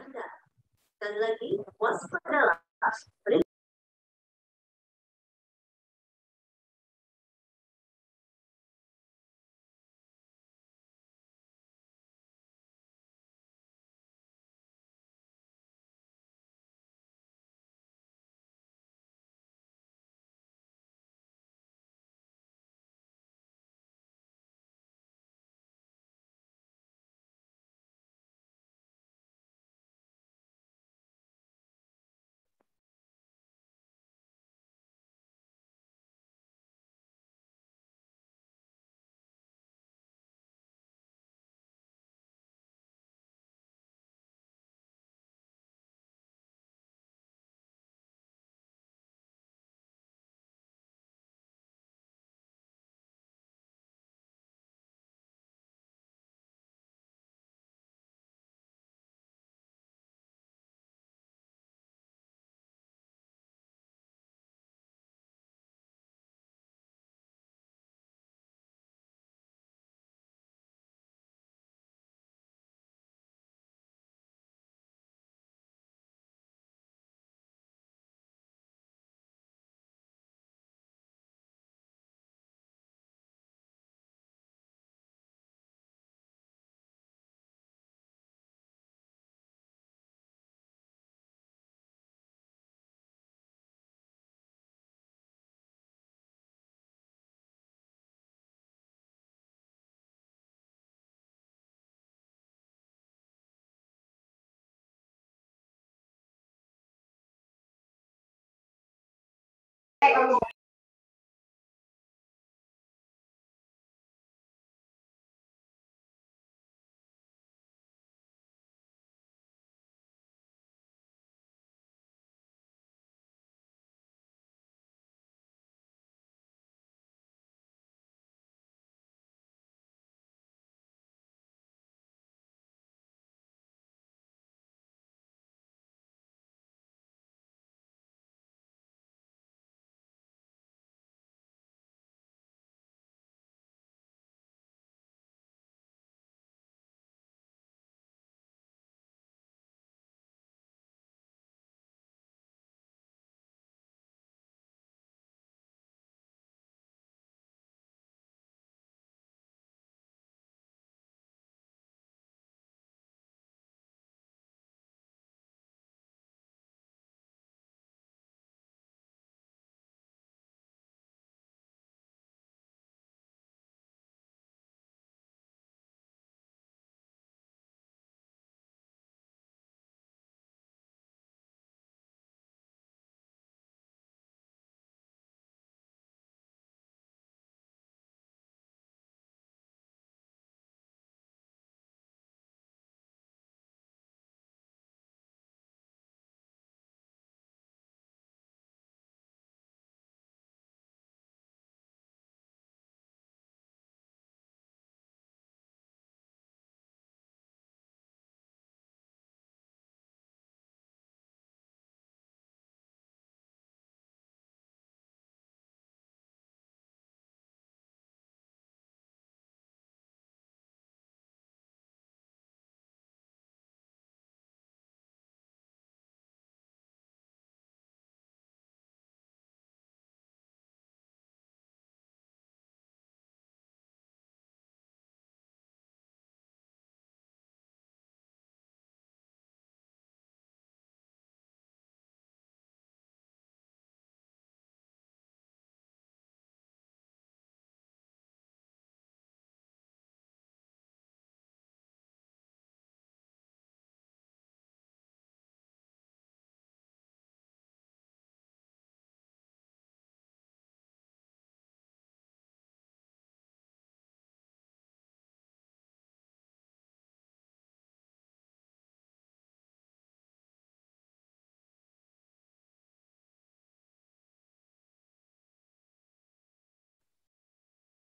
Anda. Sekali lagi, waspadalah.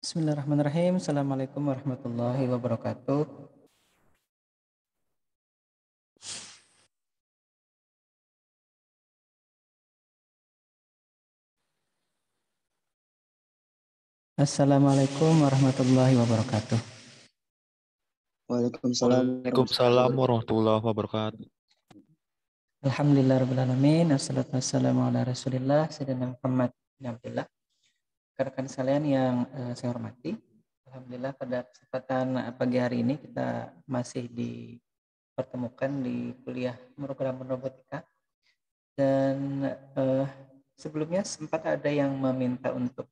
Bismillahirrahmanirrahim. Assalamualaikum warahmatullahi wabarakatuh. Assalamualaikum warahmatullahi wabarakatuh. Waalaikumsalam Waalaikumsalam warahmatullahi wabarakatuh. Alhamdulillahirrahmanirrahim. Assalatu wassalamu ala rasulillah Sayyidina Muhammad bin Abdullah. Rekan sekalian yang saya hormati, Alhamdulillah pada kesempatan pagi hari ini kita masih dipertemukan di kuliah program robotika. Dan sebelumnya sempat ada yang meminta untuk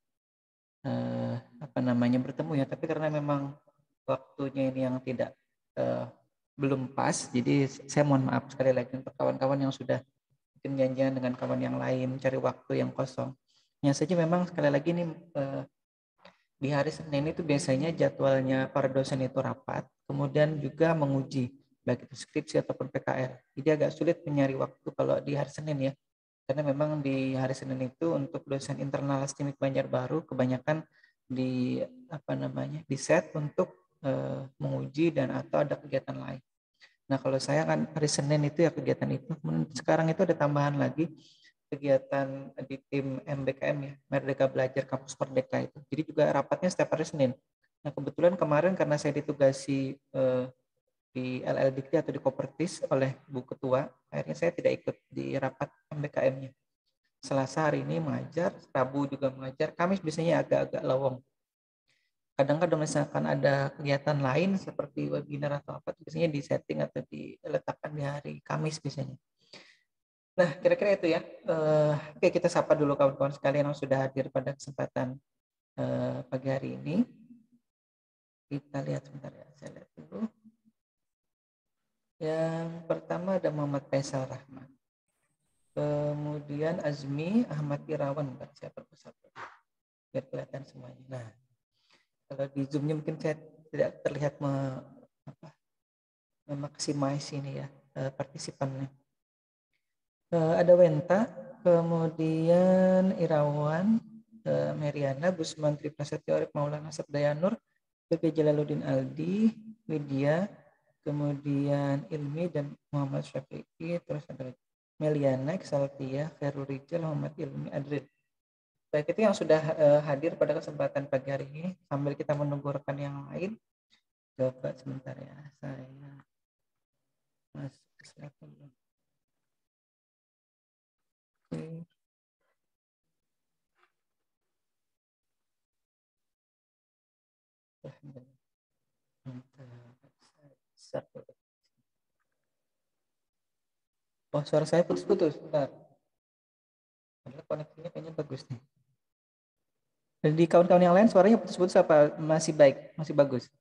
bertemu ya, tapi karena memang waktunya ini yang tidak belum pas, jadi saya mohon maaf sekali lagi untuk kawan-kawan yang sudah mungkin janjian dengan kawan yang lain cari waktu yang kosong. Hanya saja memang sekali lagi ini di hari Senin itu biasanya jadwalnya para dosen itu rapat, kemudian juga menguji baik itu skripsi ataupun PKL. Jadi agak sulit mencari waktu kalau di hari Senin ya. Karena memang di hari Senin itu untuk dosen internal STIMIK Banjarbaru kebanyakan di set untuk menguji dan atau ada kegiatan lain. Nah kalau saya kan hari Senin itu ya kegiatan itu. Sekarang itu ada tambahan lagi kegiatan di tim MBKM ya, Merdeka Belajar Kampus Merdeka itu. Jadi juga rapatnya setiap hari Senin. Nah kebetulan kemarin karena saya ditugasi di LLDikti atau di Kopertis oleh Bu Ketua, akhirnya saya tidak ikut di rapat MBKM-nya. Selasa hari ini mengajar, Rabu juga mengajar, Kamis biasanya agak-agak lowong. Kadang-kadang misalkan ada kegiatan lain seperti webinar atau apa, biasanya di setting atau diletakkan di hari Kamis biasanya. Nah, kira-kira itu ya. Oke, kita sapa dulu kawan-kawan sekalian yang sudah hadir pada kesempatan pagi hari ini. Kita lihat sebentar ya, saya lihat dulu. Yang pertama ada Muhammad Faisal Rahman. Kemudian Azmi Ahmad Irawan, bukan saya persatu biar kelihatan semuanya. Nah, kalau di zoomnya mungkin saya tidak terlihat memaksimaisi ini ya partisipannya. Ada Wenta, kemudian Irawan, Meriana, Gusman Triprasetyo, Arif Maulana Sabdayanur, PP Jalaluddin Aldi, Widya, kemudian Ilmi dan Muhammad Syafi'i, terus ada Meliana, Saltia, Khairul Rijal, Muhammad Ilmi, Adrid. Baik, itu yang sudah hadir pada kesempatan pagi hari ini. Sambil kita menunggu rekan yang lain, coba sebentar ya, saya masuk ke slide dulu. Oke. Oh, suara saya putus-putus, bentar. Padahal koneksinya kayaknya bagus nih. Dan di kawan-kawan yang lain suaranya putus-putus apa masih baik, masih bagus?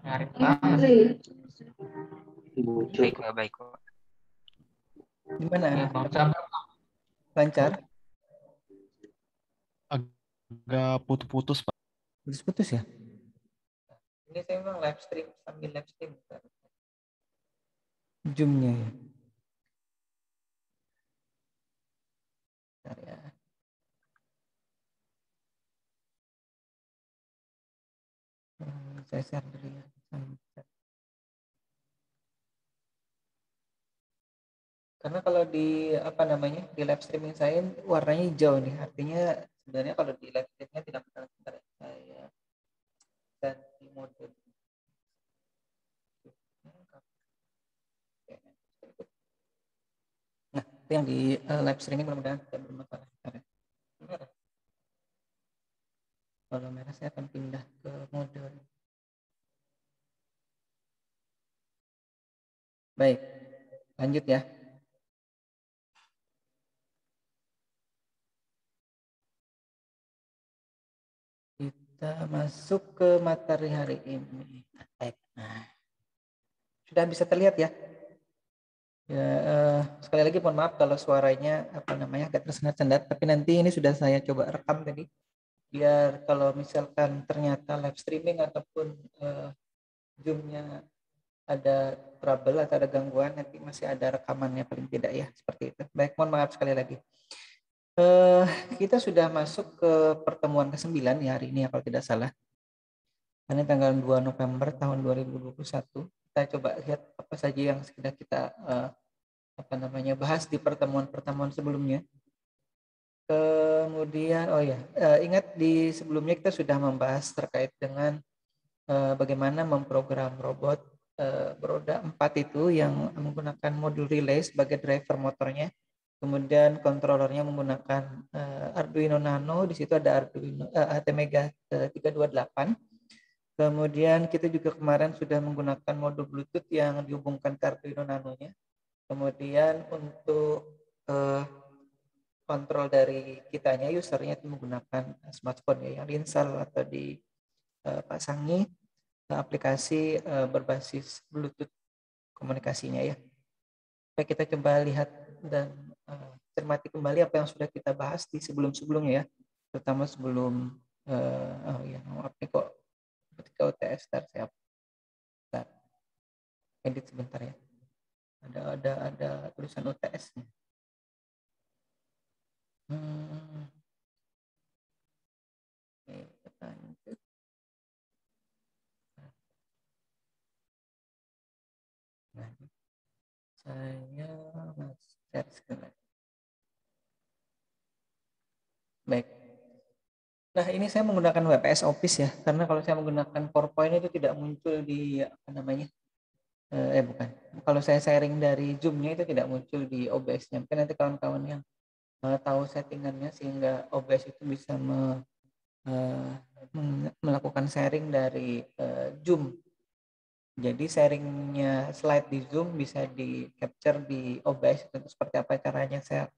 Baik, baik. Gimana? Lancar? Agak putus-putus, Pak. Putus-putus ya? Ini saya memang live stream sambil live stream. Zoom-nya ya. Bentar ya. Saya share dulu ya. Karena kalau di di live streaming saya warnanya hijau nih, artinya sebenarnya kalau di live streamingnya tidak benar. Saya ganti mode. Nah, itu yang di live streaming mudah-mudahan tidak bermasalah. Kalau merah saya akan pindah ke mode. Baik, lanjut ya. Kita masuk ke materi hari ini. Baik. Nah, sudah bisa terlihat ya. Ya, sekali lagi mohon maaf kalau suaranya agak tersendat-sendat, tapi nanti ini sudah saya coba rekam tadi. Biar kalau misalkan ternyata live streaming ataupun Zoom-nya ada trouble atau ada gangguan, nanti masih ada rekamannya paling tidak ya, seperti itu. Baik, mohon maaf sekali lagi. Kita sudah masuk ke pertemuan ke-9 ya hari ini ya kalau tidak salah. Ini tanggal 2 November tahun 2021. Kita coba lihat apa saja yang sudah kita bahas di pertemuan-pertemuan sebelumnya. Kemudian ingat di sebelumnya kita sudah membahas terkait dengan bagaimana memprogram robot beroda 4 itu yang menggunakan modul relay sebagai driver motornya. Kemudian controllernya menggunakan Arduino Nano, di situ ada Arduino ATmega 328. Kemudian kita juga kemarin sudah menggunakan modul Bluetooth yang dihubungkan ke Arduino Nano-nya. Kemudian untuk kontrol dari kitanya, usernya itu menggunakan smartphone ya, yang diinstal atau dipasangi aplikasi berbasis Bluetooth komunikasinya ya. Baik, kita coba lihat dan cermati kembali apa yang sudah kita bahas di sebelum-sebelumnya ya, terutama sebelum maaf nih kok ketika UTS saya edit sebentar ya. Ada tulisan UTS-nya. Oke, kita lanjut. Nah, saya share screen lagi. Baik. Nah, ini saya menggunakan WPS Office ya, karena kalau saya menggunakan PowerPoint itu tidak muncul di apa namanya? Bukan. Kalau saya sharing dari Zoom-nya itu tidak muncul di OBS-nya. Mungkin nanti kawan-kawan yang tahu settingannya sehingga OBS itu bisa melakukan sharing dari Zoom. Jadi sharingnya slide di Zoom bisa di capture di OBS. Itu seperti apa caranya saya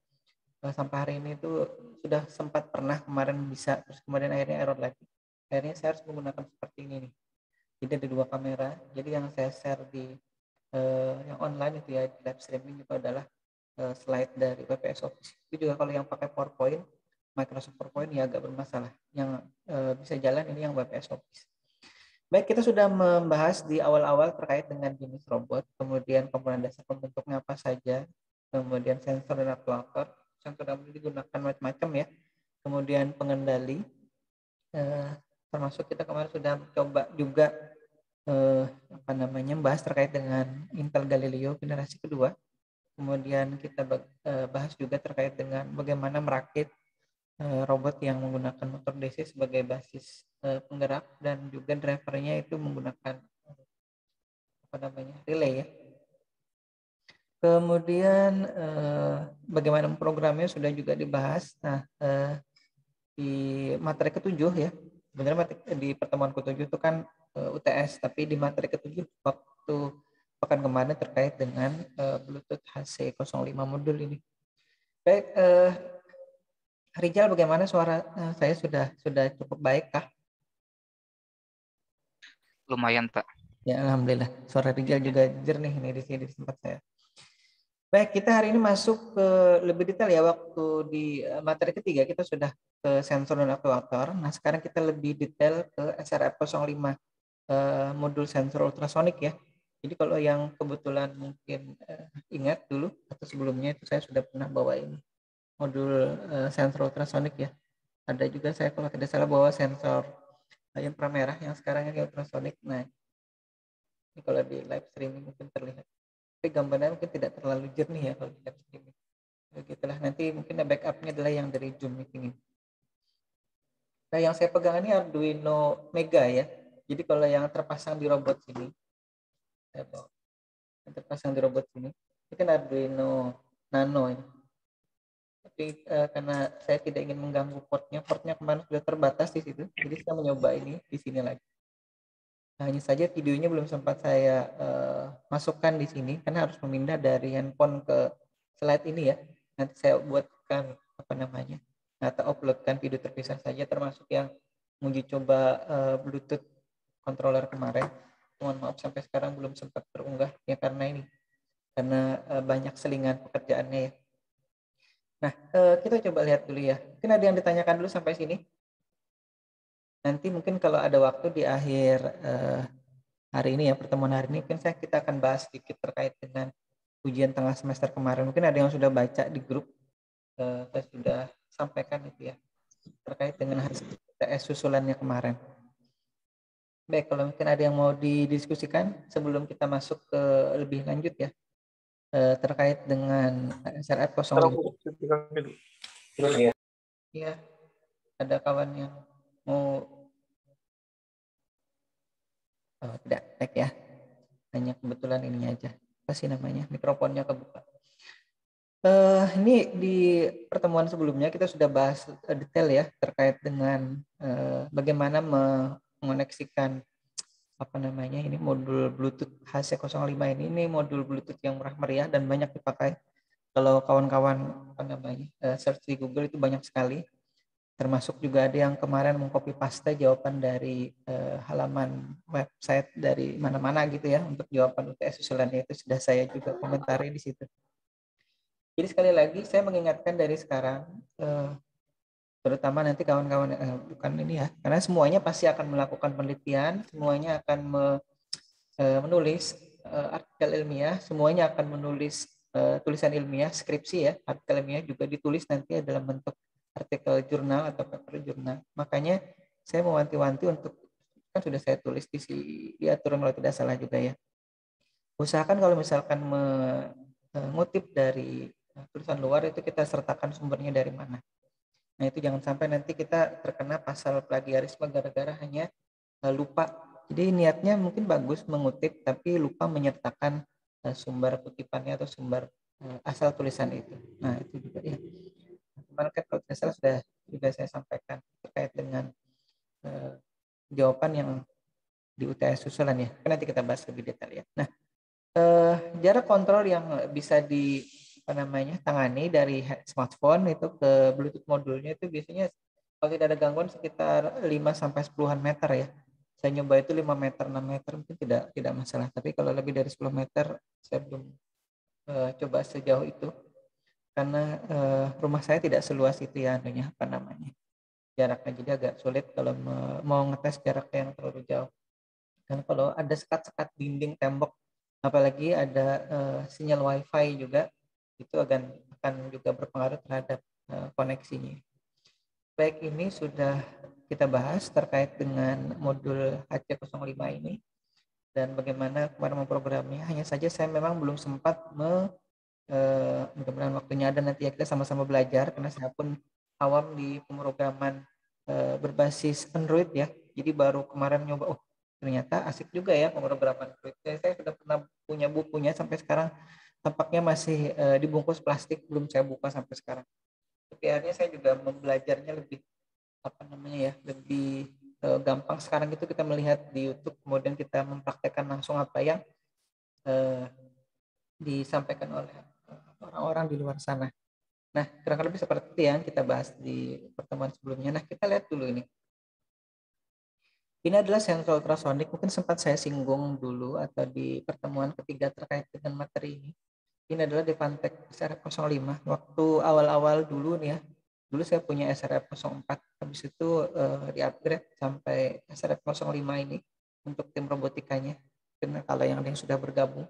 sampai hari ini itu sudah sempat pernah kemarin bisa, terus kemudian akhirnya error lagi. Akhirnya saya harus menggunakan seperti ini nih. Jadi ada 2 kamera. Jadi yang saya share di yang online itu ya, di live streaming itu adalah slide dari WPS Office. Itu juga kalau yang pakai PowerPoint, Microsoft PowerPoint ya agak bermasalah. Yang bisa jalan ini yang WPS Office. Baik, kita sudah membahas di awal-awal terkait dengan jenis robot, kemudian komponen dasar pembentuknya apa saja, kemudian sensor dan aktuator. Sensor dan digunakan macam-macam ya. Kemudian pengendali, termasuk kita kemarin sudah coba juga bahas terkait dengan Intel Galileo generasi kedua. Kemudian kita bahas juga terkait dengan bagaimana merakit robot yang menggunakan motor DC sebagai basis penggerak, dan juga drivernya itu menggunakan relay ya. Kemudian bagaimana programnya sudah juga dibahas. Nah, di materi ke-7 ya. Sebenarnya di pertemuan ke-7 itu kan UTS, tapi di materi ke-7 waktu pekan kemarin terkait dengan Bluetooth HC05 modul ini. Baik, Rijal, bagaimana suara saya sudah cukup baik kah? Lumayan, Pak. Ya, alhamdulillah. Suara Rijal juga jernih nih di sini di tempat saya. Baik, kita hari ini masuk ke lebih detail ya. Waktu di materi ketiga kita sudah ke sensor dan aktuator. Nah, sekarang kita lebih detail ke SRF05 modul sensor ultrasonik ya. Jadi kalau yang kebetulan mungkin ingat dulu atau sebelumnya itu saya sudah pernah bawa ini modul sensor ultrasonik ya. Ada juga saya kalau tidak salah bawa sensor inframerah yang sekarang ini ultrasonik. Nah, ini kalau di live streaming mungkin terlihat. Tapi gambarnya mungkin tidak terlalu jernih ya kalau di live streaming. Begitulah, nanti mungkin backupnya adalah yang dari Zoom meeting ini. Nah, yang saya pegang ini Arduino Mega ya. Jadi kalau yang terpasang di robot sini, yang terpasang di robot sini, ini kan Arduino Nano ini. Tapi karena saya tidak ingin mengganggu portnya kemarin sudah terbatas di situ, jadi saya mencoba ini di sini lagi. Nah, hanya saja videonya belum sempat saya masukkan di sini karena harus memindah dari handphone ke slide ini ya. Nanti saya buatkan atau uploadkan video terpisah saja, termasuk yang menguji coba Bluetooth controller kemarin. Mohon maaf sampai sekarang belum sempat terunggah ya karena banyak selingan pekerjaannya ya. Nah, kita coba lihat dulu ya. Mungkin ada yang ditanyakan dulu sampai sini. Nanti mungkin kalau ada waktu di akhir hari ini ya, pertemuan hari ini, mungkin kita akan bahas sedikit terkait dengan ujian tengah semester kemarin. Mungkin ada yang sudah baca di grup, saya sudah sampaikan itu ya, terkait dengan hasil UTS susulannya kemarin. Baik, kalau mungkin ada yang mau didiskusikan sebelum kita masuk ke lebih lanjut ya, terkait dengan SRF 05. Iya, ada kawan yang mau tidak baik ya. hanya kebetulan ininya aja, apa sih namanya, mikrofonnya kebuka. Ini di pertemuan sebelumnya kita sudah bahas detail ya terkait dengan bagaimana mengoneksikan apa namanya ini modul Bluetooth HC05 ini modul Bluetooth yang murah meriah dan banyak dipakai. Kalau kawan-kawan apa namanya search di Google itu banyak sekali. Termasuk juga ada yang kemarin mengcopy paste jawaban dari halaman website dari mana-mana gitu ya untuk jawaban UTS susulannya, itu sudah saya juga komentari di situ. Jadi sekali lagi saya mengingatkan dari sekarang, terutama nanti kawan-kawan bukan ini ya, karena semuanya pasti akan melakukan penelitian, semuanya akan menulis artikel ilmiah, semuanya akan menulis tulisan ilmiah, skripsi ya, artikel ilmiah juga ditulis nanti dalam bentuk artikel jurnal atau paper jurnal. Makanya saya mewanti-wanti untuk, kan sudah saya tulis di aturan kalau tidak salah juga ya. Usahakan kalau misalkan mengutip dari tulisan luar itu kita sertakan sumbernya dari mana. Nah itu jangan sampai nanti kita terkena pasal plagiarisme gara-gara hanya lupa. Jadi niatnya mungkin bagus mengutip tapi lupa menyertakan sumber kutipannya atau sumber asal tulisan itu. Nah itu juga ya. Kemarin kan kalau tidak salah sudah juga saya sampaikan terkait dengan jawaban yang di UTS susulan ya. Nanti kita bahas lebih detail ya. Nah jarak kontrol yang bisa tangani dari smartphone itu ke Bluetooth modulnya itu biasanya kalau tidak ada gangguan sekitar 5-10 meter ya. Saya nyoba itu 5 meter, 6 meter mungkin tidak masalah. Tapi kalau lebih dari 10 meter saya belum coba sejauh itu. Karena rumah saya tidak seluas itu ya jaraknya, jadi agak sulit kalau mau ngetes jarak yang terlalu jauh. Dan kalau ada sekat-sekat dinding tembok, apalagi ada sinyal wifi juga, itu akan juga berpengaruh terhadap koneksinya. Baik, ini sudah kita bahas terkait dengan modul HC05 ini dan bagaimana kemarin memprogramnya. Hanya saja saya memang belum sempat mudah-mudahan waktunya ada nanti ya, kita sama-sama belajar karena saya pun awam di pemrograman berbasis Android ya. Jadi baru kemarin nyoba, ternyata asik juga ya pemrograman Android. Saya sudah pernah punya bukunya, sampai sekarang tampaknya masih dibungkus plastik, belum saya buka sampai sekarang. Tapi akhirnya saya juga membelajarnya lebih lebih gampang sekarang itu kita melihat di YouTube, kemudian kita mempraktekkan langsung apa yang disampaikan oleh orang-orang di luar sana. Nah, kurang lebih seperti itu yang kita bahas di pertemuan sebelumnya. Nah, kita lihat dulu ini. Ini adalah sensor ultrasonik, mungkin sempat saya singgung dulu atau di pertemuan ketiga terkait dengan materi ini. Ini adalah Devantech SRF05. Waktu awal-awal dulu nih ya, dulu saya punya SRF04, habis itu di-upgrade sampai SRF05 ini untuk tim robotikanya. Karena kalau yang sudah bergabung.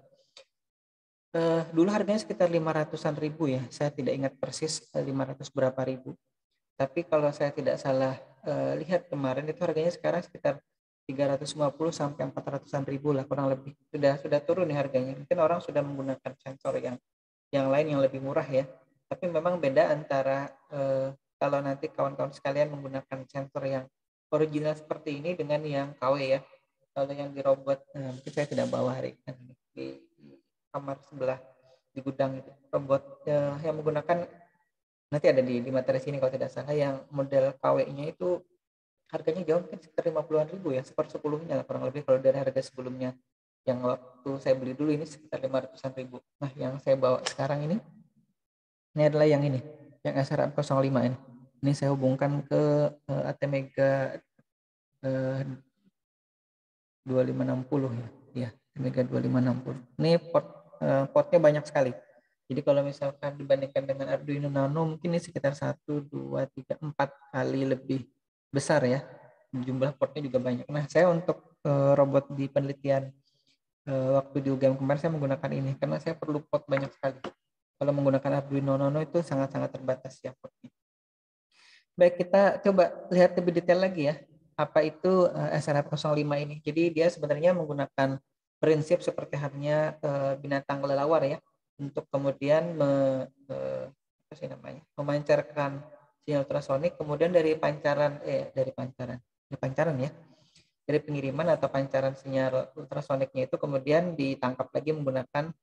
Dulu harganya sekitar 500-an ribu ya, saya tidak ingat persis 500 berapa ribu. Tapi kalau saya tidak salah lihat kemarin itu harganya sekarang sekitar 350 sampai 400-an ribu lah kurang lebih. Sudah turun nih harganya. Mungkin orang sudah menggunakan sensor yang lain yang lebih murah ya. Tapi memang beda antara kalau nanti kawan-kawan sekalian menggunakan sensor yang original seperti ini dengan yang KW ya. Kalau yang di robot, mungkin saya tidak bawa hari ini di kamar sebelah di gudang itu. Robot yang menggunakan, nanti ada di materi sini kalau tidak salah, yang model KW-nya itu harganya jauh, mungkin sekitar 50-an ribu ya, 1/10-nya lah kurang lebih kalau dari harga sebelumnya. Yang waktu saya beli dulu ini sekitar 500-an ribu. Nah, yang saya bawa sekarang ini adalah yang ini, yang SRF05 ini. Ini saya hubungkan ke ATmega 2560 ya. Atmega 2560. Ini portnya banyak sekali. Jadi kalau misalkan dibandingkan dengan Arduino Nano, mungkin ini sekitar 1, 2, 3, 4 kali lebih besar ya. Jumlah portnya juga banyak. Nah, saya untuk robot di penelitian waktu di UGM kemarin saya menggunakan ini karena saya perlu port banyak sekali. Kalau menggunakan Arduino Nano itu sangat-sangat terbatas ya portnya. Baik, kita coba lihat lebih detail lagi ya. Apa itu SRF05 ini? Jadi dia sebenarnya menggunakan prinsip seperti halnya binatang kelelawar ya, untuk kemudian memancarkan sinyal ultrasonik, kemudian dari pancaran ya, dari pengiriman atau pancaran sinyal ultrasoniknya itu kemudian ditangkap lagi menggunakan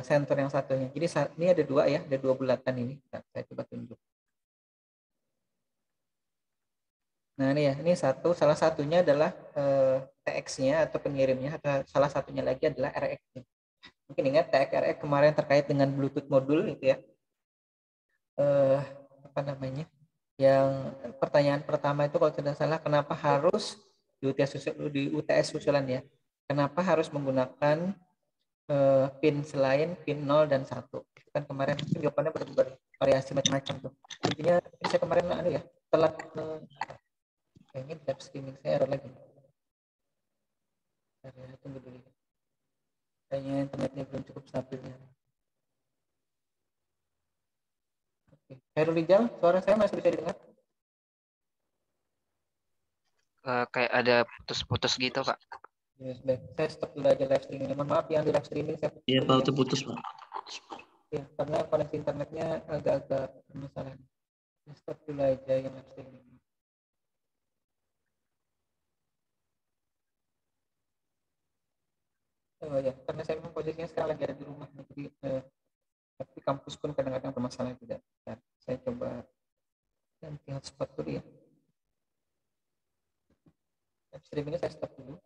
sensor yang satunya. Jadi ini ada dua ya, ada dua bulatan ini. Nah, saya coba tunjuk. Nah ini ya, ini salah satunya adalah TX-nya atau pengirimnya, atau salah satunya lagi adalah RX-nya. Mungkin ingat TX RX kemarin terkait dengan Bluetooth modul itu ya. Apa namanya? Yang pertanyaan pertama itu kalau tidak salah, kenapa harus di UTS susulan ya? Kenapa harus menggunakan pin selain pin 0 dan 1? Itu kan kemarin jawabannya bervariasi macam-macam tuh. Intinya saya kemarin ya, telat kayaknya live streaming saya error lagi. Tunggu dulu. Kayaknya internetnya belum cukup stabil ya. Oke. Khairul Rijal, suara saya masih bisa didengar? Kayak ada putus-putus gitu, Pak. Yes, baik. Saya stop dulu aja live streaming. Mohon maaf yang di live streaming saya. Iya Pak, itu putus Pak. Ya, karena koneksi internetnya agak-agak bermasalah. Stop dulu aja yang live streaming. Oh ya, karena saya memang posisinya sekarang lagi ada di rumah, jadi tapi kampus pun kadang-kadang bermasalah juga. Nah, saya coba ganti hotspot dulu ya. Live streamingnya saya stop dulu.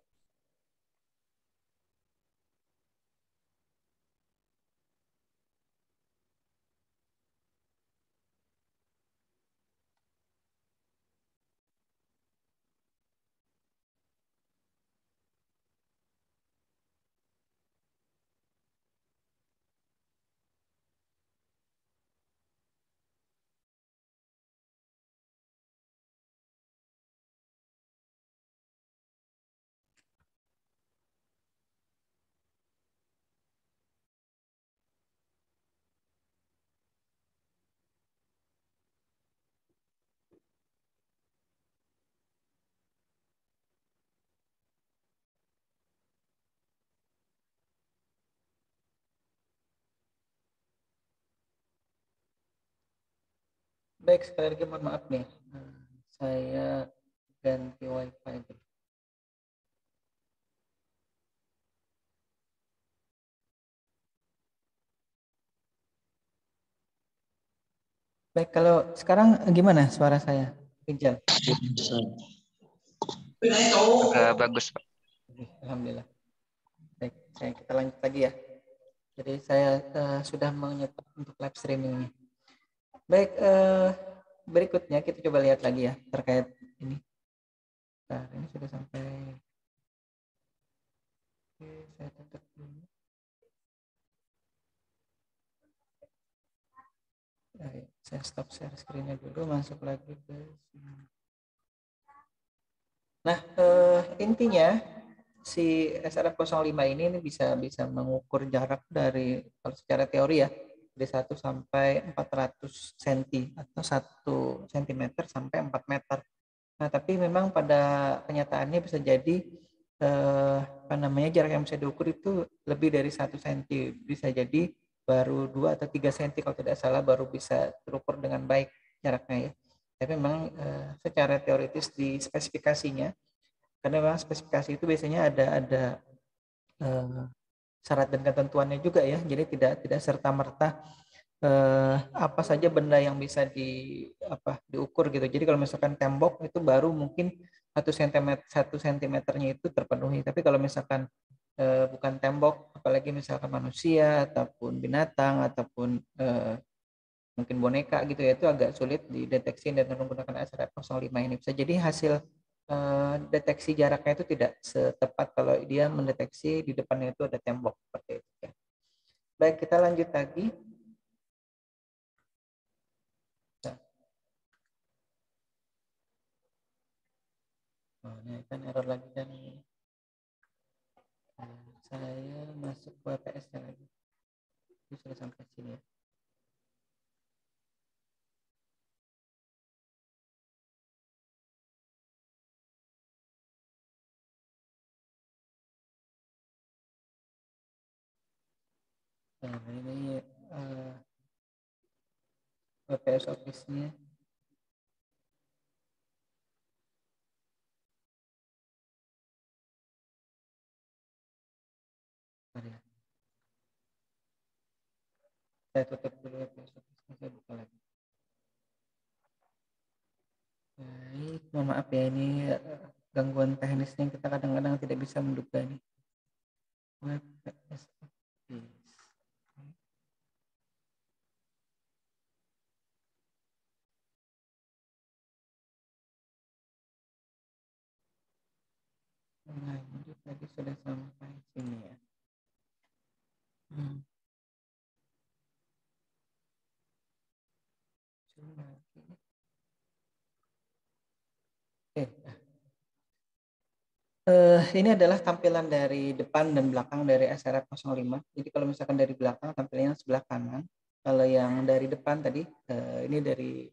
Baik, sekali lagi mohon maaf nih. Saya ganti wifi dulu. Baik, kalau sekarang gimana suara saya? Rijal. Agak bagus, Pak. Alhamdulillah. Baik, kita lanjut lagi ya. Jadi saya sudah menyetop untuk live streamingnya. Baik, berikutnya kita coba lihat lagi ya terkait ini. Nah, ini sudah sampai. Oke, saya tutup dulu. Baik, saya stop share screen-nya dulu, masuk lagi ke sini. Nah, intinya si SRF-05 ini bisa mengukur jarak dari, kalau secara teori ya, dari 1 sampai 400 cm atau 1 cm sampai 4 meter. Nah, tapi memang pada kenyataannya bisa jadi jarak yang bisa diukur itu lebih dari 1 cm. Bisa jadi baru 2 atau 3 cm kalau tidak salah baru bisa terukur dengan baik jaraknya ya. Tapi memang secara teoritis di spesifikasinya, karena memang spesifikasi itu biasanya ada syarat dan ketentuannya juga ya, jadi tidak serta merta apa saja benda yang bisa diukur gitu. Jadi kalau misalkan tembok itu baru mungkin 1 cm-nya itu terpenuhi, tapi kalau misalkan bukan tembok, apalagi misalkan manusia ataupun binatang ataupun mungkin boneka gitu ya, itu agak sulit dideteksi dengan menggunakan SRF-05 ini. Bisa jadi hasil deteksi jaraknya itu tidak setepat kalau dia mendeteksi di depannya itu ada tembok seperti itu ya. Baik, kita lanjut lagi. Oh, ini kan error lagi kan. Saya masuk ke WPS-nya lagi. Ini sudah sampai sini ya. Nah, ini WPS Office-nya. Saya tutup dulu ya, saya buka lagi. Baik, mohon maaf ya ini gangguan teknisnya kita kadang-kadang tidak bisa menduga ini. Web PSS. Nah, ini tadi sudah sampai sini ya. Coba lagi. Oke. Ini adalah tampilan dari depan dan belakang dari SRF 05. Jadi kalau misalkan dari belakang tampilannya sebelah kanan. Kalau yang dari depan tadi, ini dari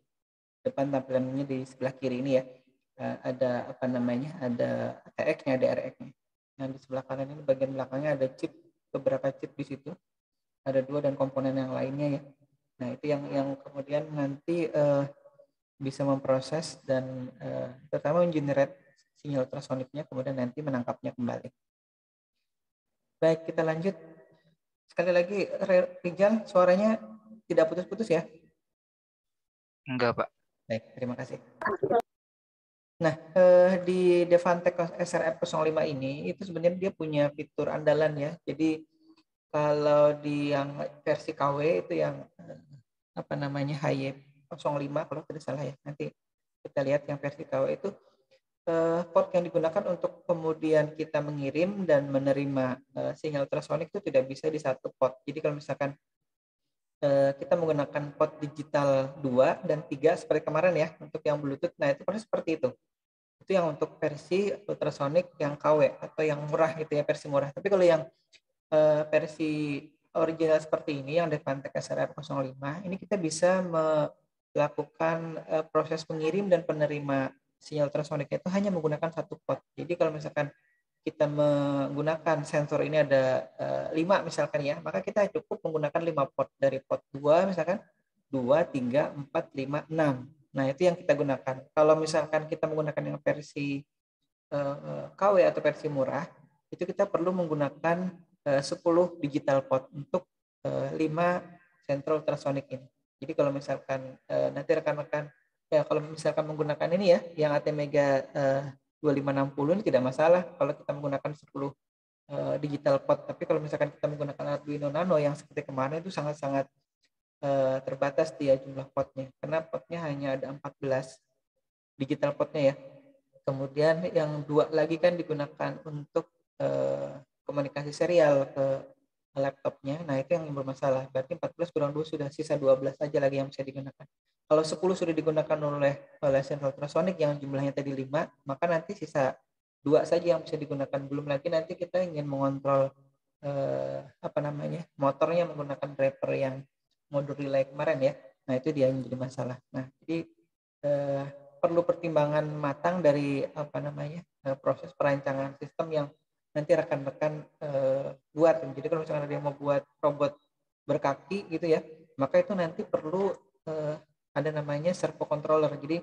depan tampilannya di sebelah kiri ini ya. Ada apa namanya? Ada ATX-nya, ada RX-nya. Nah di sebelah kanan ini bagian belakangnya ada chip, beberapa chip di situ. Ada 2 dan komponen yang lainnya ya. Nah itu yang kemudian nanti bisa memproses dan terutama mengenerate sinyal ultrasoniknya, kemudian nanti menangkapnya kembali. Baik, kita lanjut. Sekali lagi, Rijal, suaranya tidak putus-putus ya? Enggak, Pak. Baik, terima kasih. Nah, di Devantech SRF 05 ini, itu sebenarnya dia punya fitur andalan ya. Jadi, kalau di yang versi KW itu yang apa namanya HY05 kalau tidak salah ya. Nanti kita lihat yang versi KW itu port yang digunakan untuk kemudian kita mengirim dan menerima sinyal ultrasonik itu tidak bisa di satu port. Jadi kalau misalkan kita menggunakan port digital 2 dan 3 seperti kemarin ya untuk yang Bluetooth, nah itu proses seperti itu. Itu yang untuk versi ultrasonik yang KW atau yang murah gitu ya, versi murah. Tapi kalau yang versi original seperti ini yang Devantech SRF 05 ini kita bisa melakukan proses pengirim dan penerima sinyal ultrasonik itu hanya menggunakan satu port. Jadi kalau misalkan kita menggunakan sensor ini ada 5 misalkan ya, maka kita cukup menggunakan 5 port dari port 2 misalkan 2, 3, 4, 5, 6. Nah, itu yang kita gunakan. Kalau misalkan kita menggunakan yang versi KW atau versi murah, itu kita perlu menggunakan 10 digital port untuk 5 sentral ultrasonic ini. Jadi kalau misalkan nanti rekan-rekan ya kalau misalkan menggunakan ini ya yang ATmega 2560 ini tidak masalah kalau kita menggunakan 10 digital port. Tapi kalau misalkan kita menggunakan Arduino Nano yang seperti kemarin itu sangat-sangat terbatas dia jumlah portnya karena portnya hanya ada 14 digital portnya ya. Kemudian yang 2 lagi kan digunakan untuk komunikasi serial ke laptopnya. Nah, itu yang bermasalah. Berarti 14 kurang 2 sudah sisa 12 aja lagi yang bisa digunakan. Kalau 10 sudah digunakan oleh sensor ultrasonic yang jumlahnya tadi 5, maka nanti sisa 2 saja yang bisa digunakan. Belum lagi nanti kita ingin mengontrol apa namanya? Motornya menggunakan driver yang modul relay kemarin ya. Nah, itu dia yang jadi masalah. Nah, jadi perlu pertimbangan matang dari apa namanya proses perancangan sistem yang nanti rekan-rekan buat. Jadi kalau misalkan ada yang mau buat robot berkaki gitu ya, maka itu nanti perlu ada namanya servo controller. Jadi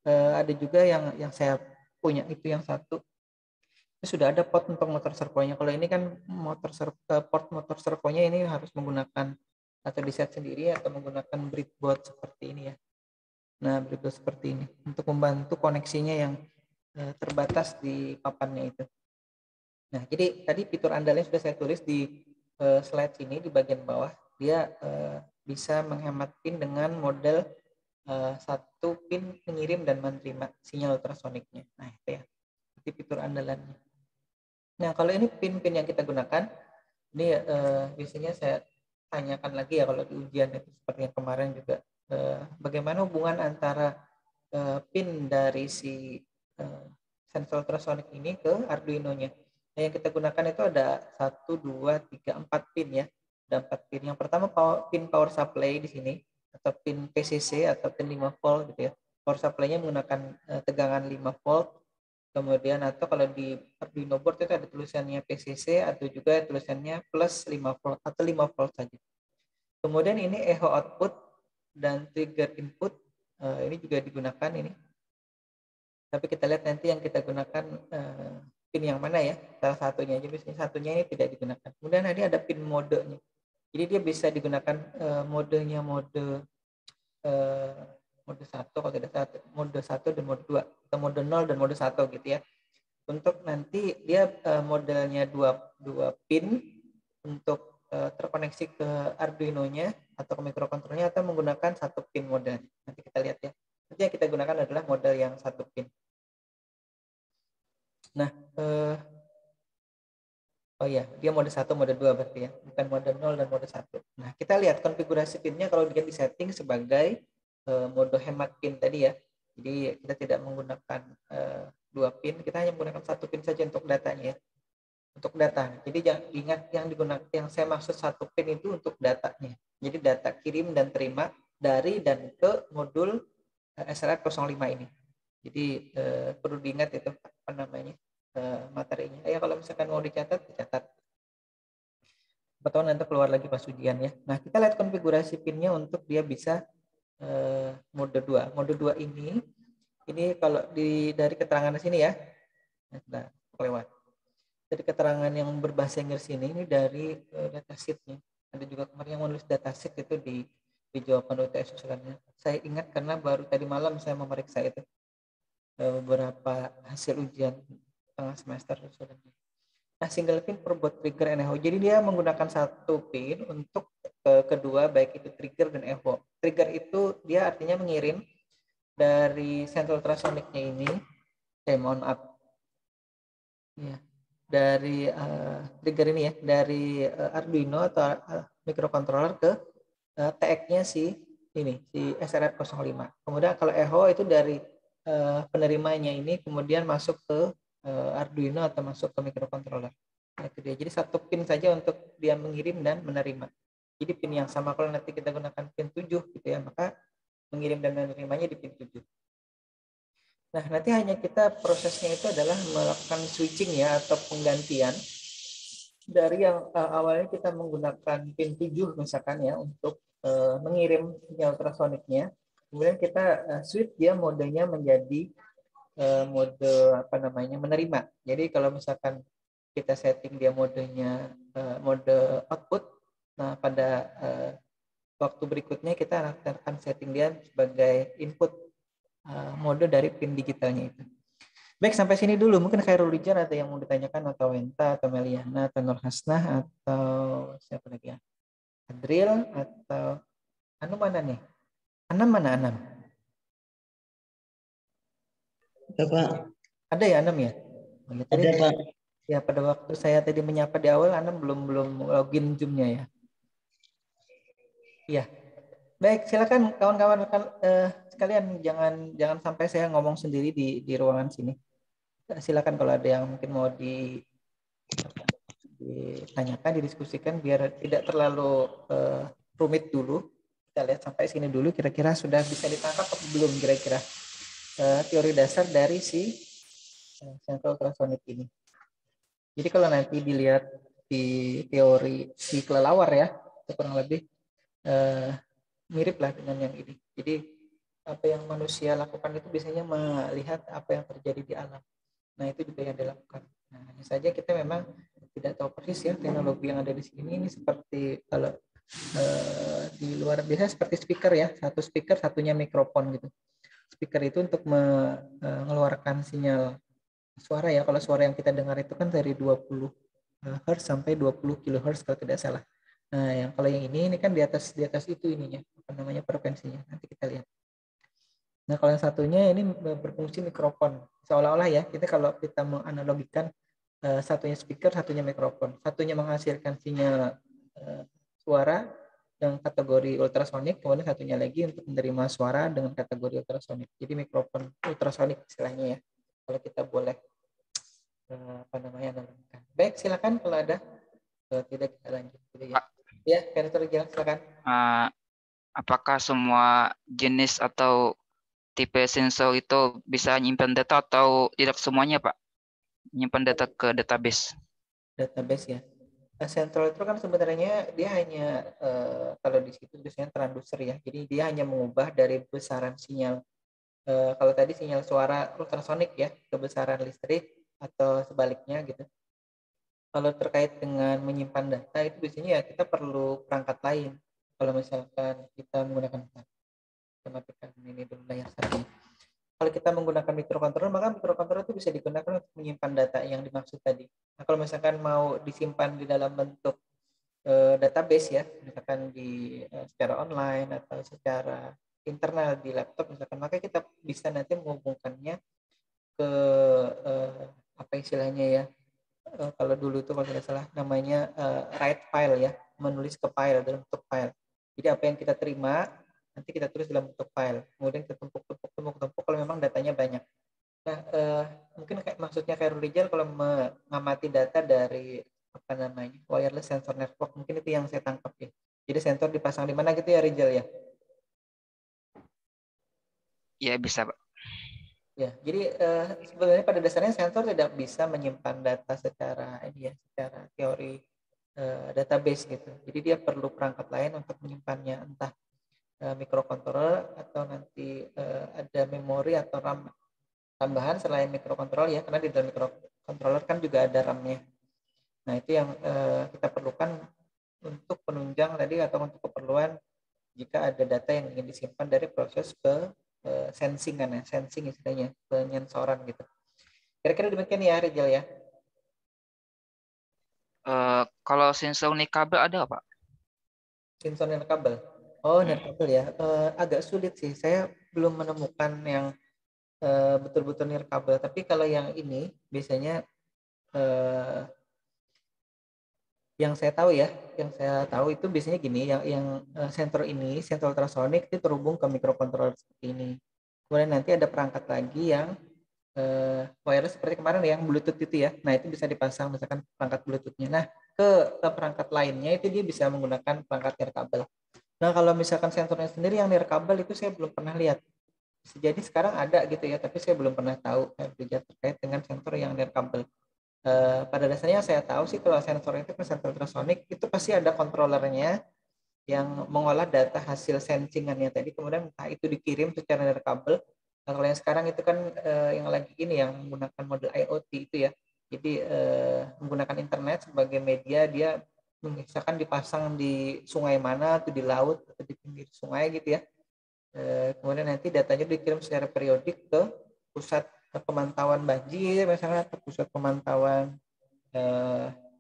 ada juga yang saya punya itu yang satu itu sudah ada port untuk motor servonya. Kalau ini kan port motor servonya ini harus menggunakan atau di set sendiri atau menggunakan breadboard seperti ini ya. Nah, breadboard seperti ini untuk membantu koneksinya yang terbatas di papannya itu. Nah, jadi tadi fitur andalnya sudah saya tulis di slide sini di bagian bawah. Dia bisa menghemat pin dengan model satu pin pengirim dan menerima sinyal ultrasoniknya. Nah, itu ya. Itu fitur andalannya. Nah, kalau ini pin-pin yang kita gunakan, ini biasanya saya tanyakan lagi ya kalau di ujian itu seperti yang kemarin juga. Bagaimana hubungan antara pin dari si sensor ultrasonik ini ke Arduino-nya. Nah, yang kita gunakan itu ada 1, 2, 3, 4 pin ya. Ada 4 pin. Yang pertama pin power supply di sini atau pin PCC atau pin 5 volt gitu ya. Power supply-nya menggunakan tegangan 5 volt. Kemudian atau kalau di Arduino board itu ada tulisannya PCC atau juga tulisannya plus 5 volt atau 5 volt saja. Kemudian ini echo output dan trigger input ini juga digunakan ini. Tapi kita lihat nanti yang kita gunakan pin yang mana ya, salah satunya aja, misalnya satunya ini tidak digunakan. Kemudian nanti ada pin modenya. Jadi Jadi dia bisa digunakan modenya mode 1 kalau tidak salah, mode 1 dan mode 2 atau mode 0 dan mode 1 gitu ya. Untuk nanti dia modelnya dua pin untuk terkoneksi ke Arduino-nya atau ke microcontroller-nya atau menggunakan satu pin model. Nanti kita lihat ya. Nanti yang kita gunakan adalah model yang satu pin. Nah, oh iya, dia mode 1, mode 2 berarti ya, bukan mode 0 dan mode 1. Nah, kita lihat konfigurasi pinnya kalau dia disetting sebagai mode hemat pin tadi ya. Jadi kita tidak menggunakan 2 pin, kita hanya menggunakan 1 pin saja untuk datanya ya. Untuk data. Jadi jangan ingat yang digunakan, yang saya maksud 1 pin itu untuk datanya. Jadi data kirim dan terima dari dan ke modul SLR05 ini. Jadi perlu diingat itu apa namanya materinya. Ya kalau misalkan mau dicatat. Betul, nanti keluar lagi pas ujian ya. Nah, kita lihat konfigurasi pinnya untuk dia bisa mode 2. Mode 2 ini kalau dari keterangan di sini ya. Nah, lewat. Dari keterangan yang berbahasa Inggris ini dari datasheet-nya. Ada juga kemarin yang menulis datasheet itu di jawaban UTS usulannya. Saya ingat karena baru tadi malam saya memeriksa itu beberapa hasil ujian tengah semester usulannya. Nah, single pin per both trigger and echo. Jadi dia menggunakan 1 pin untuk kedua, baik itu trigger dan echo. Trigger itu dia artinya mengirim dari central ultrasonicnya ini. Mohon maaf. Ya, dari trigger ini ya, dari Arduino atau microcontroller ke TX-nya si SRR05. Kemudian kalau echo itu dari penerimanya ini kemudian masuk ke Arduino atau masuk ke microcontroller. Nah, itu dia. Jadi 1 pin saja untuk dia mengirim dan menerima. Jadi pin yang sama kalau nanti kita gunakan pin 7 gitu ya, maka mengirim dan menerimanya di pin 7. Nah, nanti hanya kita prosesnya itu adalah melakukan switching ya atau penggantian dari yang awalnya kita menggunakan pin 7 misalkan ya untuk mengirim sinyal ultrasoniknya. Kemudian kita switch dia modenya menjadi mode apa namanya menerima. Jadi kalau misalkan kita setting dia modenya mode output, nah pada waktu berikutnya kita akan setting dia sebagai input mode dari pin digitalnya itu. Baik, sampai sini dulu. Mungkin Khairul Rijal ada yang mau ditanyakan, atau Wenta, atau Meliana, atau Nur Hasnah, atau siapa lagi ya? Adril, atau Anu mana nih? Anam mana Anam? Ada, Pak. Ada ya Anam ya? Tadi, Ada, Pak. ya pada waktu saya tadi menyapa di awal, Anam belum login Zoom-nya ya. Iya. Baik, silakan kawan-kawan sekalian jangan sampai saya ngomong sendiri di ruangan sini. Silakan kalau ada yang mungkin mau ditanyakan, didiskusikan biar tidak terlalu rumit dulu. Kita lihat sampai sini dulu kira-kira sudah bisa ditangkap atau belum kira-kira teori dasar dari si central ultrasonic ini. Jadi kalau nanti dilihat di teori si kelelawar ya, itu kurang lebih mirip lah dengan yang ini. Jadi apa yang manusia lakukan itu biasanya melihat apa yang terjadi di alam. Nah, itu juga yang dilakukan. Nah, hanya saja kita memang tidak tahu persis ya teknologi yang ada di sini. Ini seperti kalau di luar biasa seperti speaker ya, satu speaker satunya mikrofon gitu. Speaker itu untuk mengeluarkan sinyal suara ya. Kalau suara yang kita dengar itu kan dari 20 Hz sampai 20 kHz kalau tidak salah. Nah, yang kalau yang ini kan di atas itu ininya, apa namanya frekuensinya. Nanti kita lihat. Nah, kalau yang satunya ini berfungsi mikrofon. Seolah-olah ya, kalau kita menganalogikan satunya speaker, satunya mikrofon. Satunya menghasilkan sinyal suara dengan kategori ultrasonik, kemudian satunya lagi untuk menerima suara dengan kategori ultrasonik. Jadi mikrofon ultrasonik istilahnya ya. Kalau kita boleh apa namanya analogikan. Baik, silakan kalau ada. Tidak kita lanjut gitu ya. Ya, Kantor silakan. Apakah semua jenis atau tipe sensor itu bisa nyimpan data atau tidak semuanya, Pak? Nyimpan data ke database. Database ya. Central itu kan sebenarnya dia hanya kalau di situ biasanya transducer ya. Jadi dia hanya mengubah dari besaran sinyal. Kalau tadi sinyal suara ultrasonik ya, ke besaran listrik atau sebaliknya gitu. Kalau terkait dengan menyimpan data itu biasanya ya kita perlu perangkat lain. Kalau misalkan kita menggunakan kita matikan ini dulu layar satunya. Kalau kita menggunakan microcontroller, maka microcontroller itu bisa digunakan untuk menyimpan data yang dimaksud tadi. Nah, kalau misalkan mau disimpan di dalam bentuk database ya, misalkan secara online atau secara internal di laptop misalkan, maka kita bisa nanti menghubungkannya ke apa istilahnya ya, kalau dulu itu kalau tidak salah namanya write file ya, menulis ke file dalam bentuk file. Jadi apa yang kita terima nanti kita tulis dalam bentuk file, kemudian kita tumpuk kalau memang datanya banyak. Nah, mungkin maksudnya kayak Rizal kalau mengamati data dari apa namanya wireless sensor network, mungkin itu yang saya tangkap ya. Jadi sensor dipasang di mana gitu ya Rizal ya? Ya bisa, Pak. Ya, jadi sebenarnya pada dasarnya sensor tidak bisa menyimpan data secara ini ya, secara teori database gitu. Jadi dia perlu perangkat lain untuk menyimpannya, entah microcontroller atau nanti ada memori atau RAM tambahan selain microcontroller ya, karena di dalam microcontroller kan juga ada RAM-nya. Nah, itu yang kita perlukan untuk penunjang tadi atau untuk keperluan jika ada data yang ingin disimpan dari proses ke sensing kan ya, sensing istilahnya, penyensoran gitu. Kira-kira demikian ya Rizal ya. Kalau sensor nirkabel ada Pak? Sensor nirkabel. Oh, nirkabel ya. Agak sulit sih. Saya belum menemukan yang betul-betul nirkabel. Tapi kalau yang ini biasanya yang saya tahu itu biasanya gini, yang sensor ini, sensor ultrasonik itu terhubung ke microcontroller seperti ini. Kemudian nanti ada perangkat lagi yang wireless seperti kemarin yang Bluetooth itu ya. Nah, itu bisa dipasang misalkan perangkat Bluetooth-nya. Nah, ke perangkat lainnya itu dia bisa menggunakan perangkat nirkabel. Nah, kalau misalkan sensornya sendiri yang nirkabel itu saya belum pernah lihat. Jadi sekarang ada gitu ya, tapi saya belum pernah tahu terkait dengan sensor yang nirkabel. Pada dasarnya saya tahu sih kalau sensor itu kan sensor ultrasonik itu pasti ada controllernya yang mengolah data hasil sensingannya tadi, kemudian entah itu dikirim secara nirkabel. Nah, kalau yang sekarang itu kan yang lagi ini yang menggunakan model IoT itu ya, jadi menggunakan internet sebagai media, dia misalkan dipasang di sungai mana atau di laut atau di pinggir sungai gitu ya. Kemudian nanti datanya dikirim secara periodik ke pusat pemantauan banjir misalnya, atau pusat pemantauan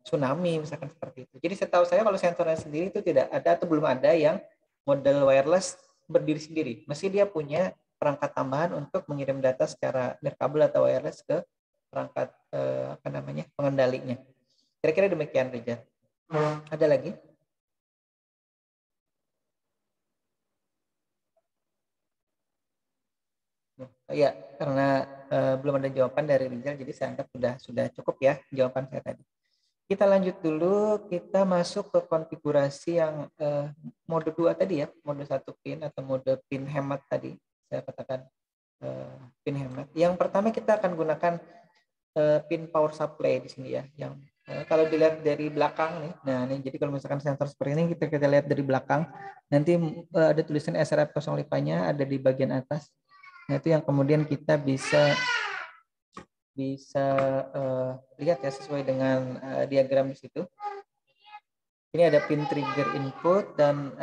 tsunami misalkan seperti itu. Jadi setahu saya kalau sensornya sendiri itu tidak ada atau belum ada yang model wireless berdiri sendiri. Meski dia punya perangkat tambahan untuk mengirim data secara nirkabel atau wireless ke perangkat pengendalinya. Kira-kira demikian Rizal. Ada lagi? Ya, karena belum ada jawaban dari Rizal, jadi saya anggap sudah cukup ya jawaban saya tadi. Kita lanjut dulu, kita masuk ke konfigurasi yang mode 2 tadi ya, mode 1 pin atau mode pin hemat tadi. Saya katakan pin hemat. Yang pertama kita akan gunakan pin power supply di sini ya, yang kalau dilihat dari belakang nih. Nah, ini jadi kalau misalkan sensor seperti ini kita lihat dari belakang, nanti ada tulisan SRF05-nya ada di bagian atas. Nah, itu yang kemudian kita bisa lihat ya sesuai dengan diagram di situ. Ini ada pin trigger input dan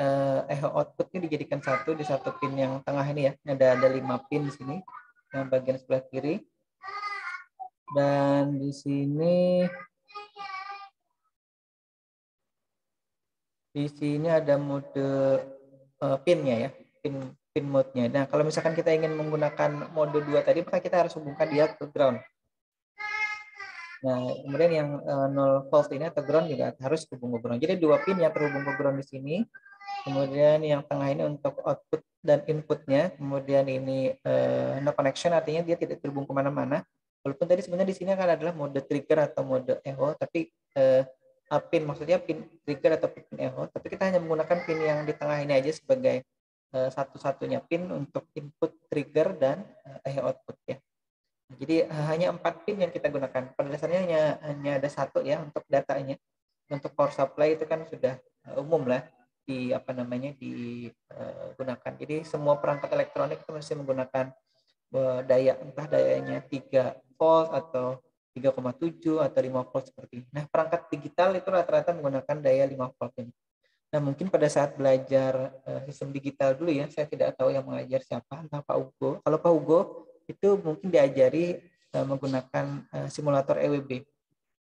echo outputnya dijadikan satu di satu pin yang tengah ini ya. Ada 5 pin di sini yang bagian sebelah kiri. Dan di sini ada mode pinnya ya, pin mode-nya. Nah, kalau misalkan kita ingin menggunakan mode 2 tadi, maka kita harus hubungkan dia ke ground. Nah, kemudian yang 0 volt ini atau ground juga harus terhubung ke ground. Jadi 2 pin yang terhubung ke ground di sini. Kemudian yang tengah ini untuk output dan inputnya. Kemudian ini no connection, artinya dia tidak terhubung kemana-mana. Walaupun tadi sebenarnya di sini akan adalah mode trigger atau mode echo, tapi pin maksudnya pin trigger atau pin echo. Tapi kita hanya menggunakan pin yang di tengah ini aja sebagai satu-satunya pin untuk input trigger dan echo output ya. Jadi hanya 4 pin yang kita gunakan. Pada dasarnya hanya ada satu ya untuk datanya. Untuk power supply itu kan sudah umum lah digunakan. Jadi semua perangkat elektronik itu masih menggunakan daya, entah dayanya 3 volt atau 3,7 atau 5 volt seperti ini. Nah, perangkat digital itu rata-rata menggunakan daya 5 volt ini. Nah, mungkin pada saat belajar sistem digital dulu ya, saya tidak tahu yang mengajar siapa, entah Pak Ugo. Kalau Pak Ugo itu mungkin diajari menggunakan simulator EWB.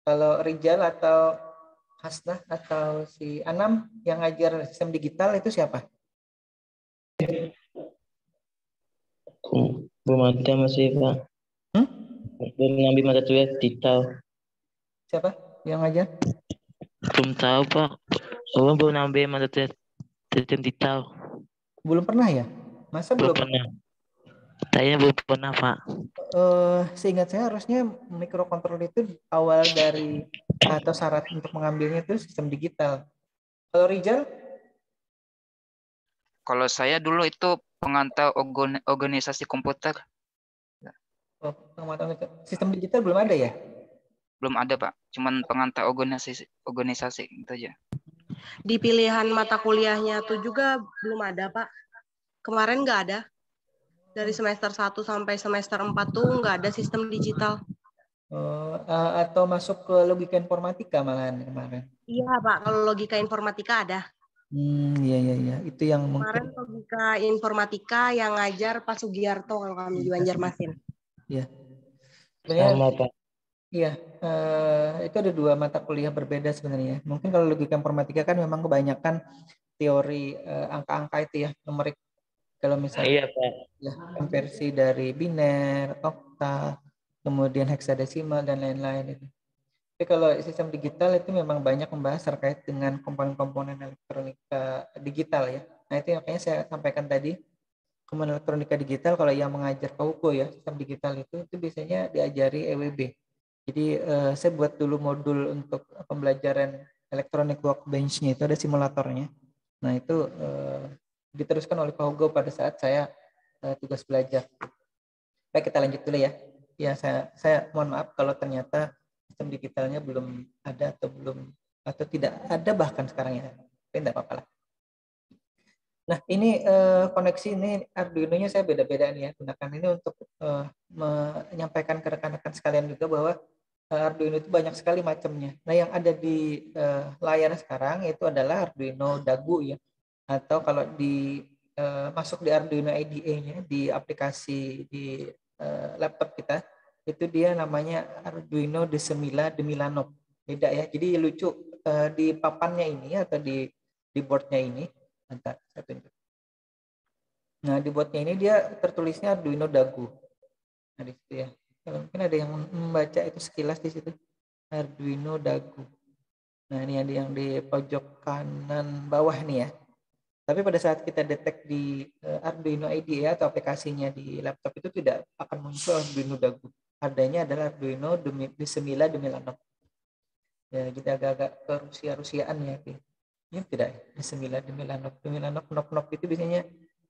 Kalau Rijal atau Hasnah atau si Anam yang ngajar sistem digital itu siapa? Belum ada masih Pak. Belum ngambil mata kuliah digital. Siapa yang ngajar? Belum tahu Pak. Oh, belum ngambil mata kuliah digital. Belum pernah ya? Masa Belum belum? pernah. Saya belum pernah Pak. Seingat saya harusnya mikrokontroler itu awal dari atau syarat untuk mengambilnya itu sistem digital. Kalau Rijal? Kalau saya dulu itu pengantau organisasi komputer. Sistem digital belum ada ya? Belum ada, Pak. Cuman pengantau organisasi itu aja. Di pilihan mata kuliahnya tuh juga belum ada, Pak. Kemarin nggak ada. Dari semester 1 sampai semester 4 tuh nggak ada sistem digital. Atau masuk ke logika informatika malahan kemarin. Iya, Pak. Kalau logika informatika ada. Iya. Itu yang Kemarin mungkin. logika informatika yang ngajar Pak Sugiarto kalau kami di Banjarmasin. Iya. Sama Pak. Iya, itu ada dua mata kuliah berbeda sebenarnya. Mungkin kalau logika informatika kan memang kebanyakan teori angka-angka itu ya, numerik. Kalau misalnya Iya Pak. ya, konversi dari biner, okta, kemudian heksadesimal dan lain-lain itu. Tapi kalau sistem digital itu memang banyak membahas terkait dengan komponen-komponen elektronika digital ya. Nah itu yang kayaknya saya sampaikan tadi, komponen elektronika digital kalau yang mengajar Pauko ya, sistem digital itu biasanya diajari EWB. Jadi saya buat dulu modul untuk pembelajaran elektronik workbench-nya itu ada simulatornya. Nah itu diteruskan oleh Pak Hugo pada saat saya tugas belajar. Baik, kita lanjut dulu ya. Ya saya mohon maaf kalau ternyata sistem digitalnya belum ada atau tidak ada bahkan sekarang ya. Tapi tidak apa-apa lah. Nah ini koneksi ini Arduino-nya saya beda-beda nih ya. Gunakan ini untuk menyampaikan ke rekan-rekan sekalian juga bahwa Arduino itu banyak sekali macamnya. Nah, yang ada di layar sekarang itu adalah Arduino Dagu ya. Atau kalau masuk di Arduino IDE-nya di aplikasi di laptop kita, itu dia namanya Arduino Decemila de Milano. Beda ya. Jadi lucu di papannya ini atau di boardnya ini. Bentar, saya tunjuk. Nah, di boardnya ini dia tertulisnya Arduino Dagu. Nah, di situ ya. Mungkin ada yang membaca itu sekilas di situ. Arduino Dagu. Nah, ini ada yang di pojok kanan bawah nih ya. Tapi pada saat kita detek di Arduino IDE atau aplikasinya di laptop itu tidak akan muncul Arduino Dagu. Adanya adalah Arduino Decemila de Milano. Ya, jadi agak-agak ke Rusia-Rusiaan ya. Ini tidak ya. Decemila de Milano. De Milano knop-knop itu biasanya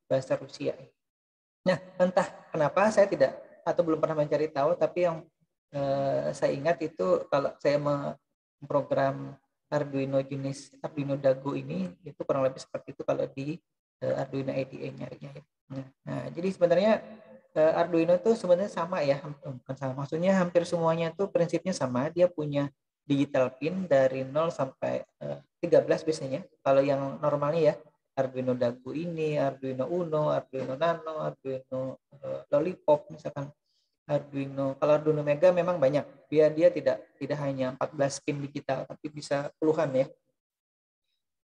bahasa Rusia. Nah, entah kenapa saya tidak atau belum pernah mencari tahu, tapi yang saya ingat itu kalau saya memprogram Arduino jenis Arduino Dagu ini itu kurang lebih seperti itu kalau di Arduino IDE nyarinya. Nah, jadi sebenarnya Arduino itu sebenarnya sama ya, bukan sama, maksudnya hampir semuanya itu prinsipnya sama. Dia punya digital pin dari 0 sampai 13 biasanya. Kalau yang normalnya ya Arduino Dagu ini, Arduino Uno, Arduino Nano, Arduino Lollipop misalkan. Arduino, kalau Arduino Mega memang banyak. Dia tidak hanya 14 pin digital, tapi bisa puluhan ya.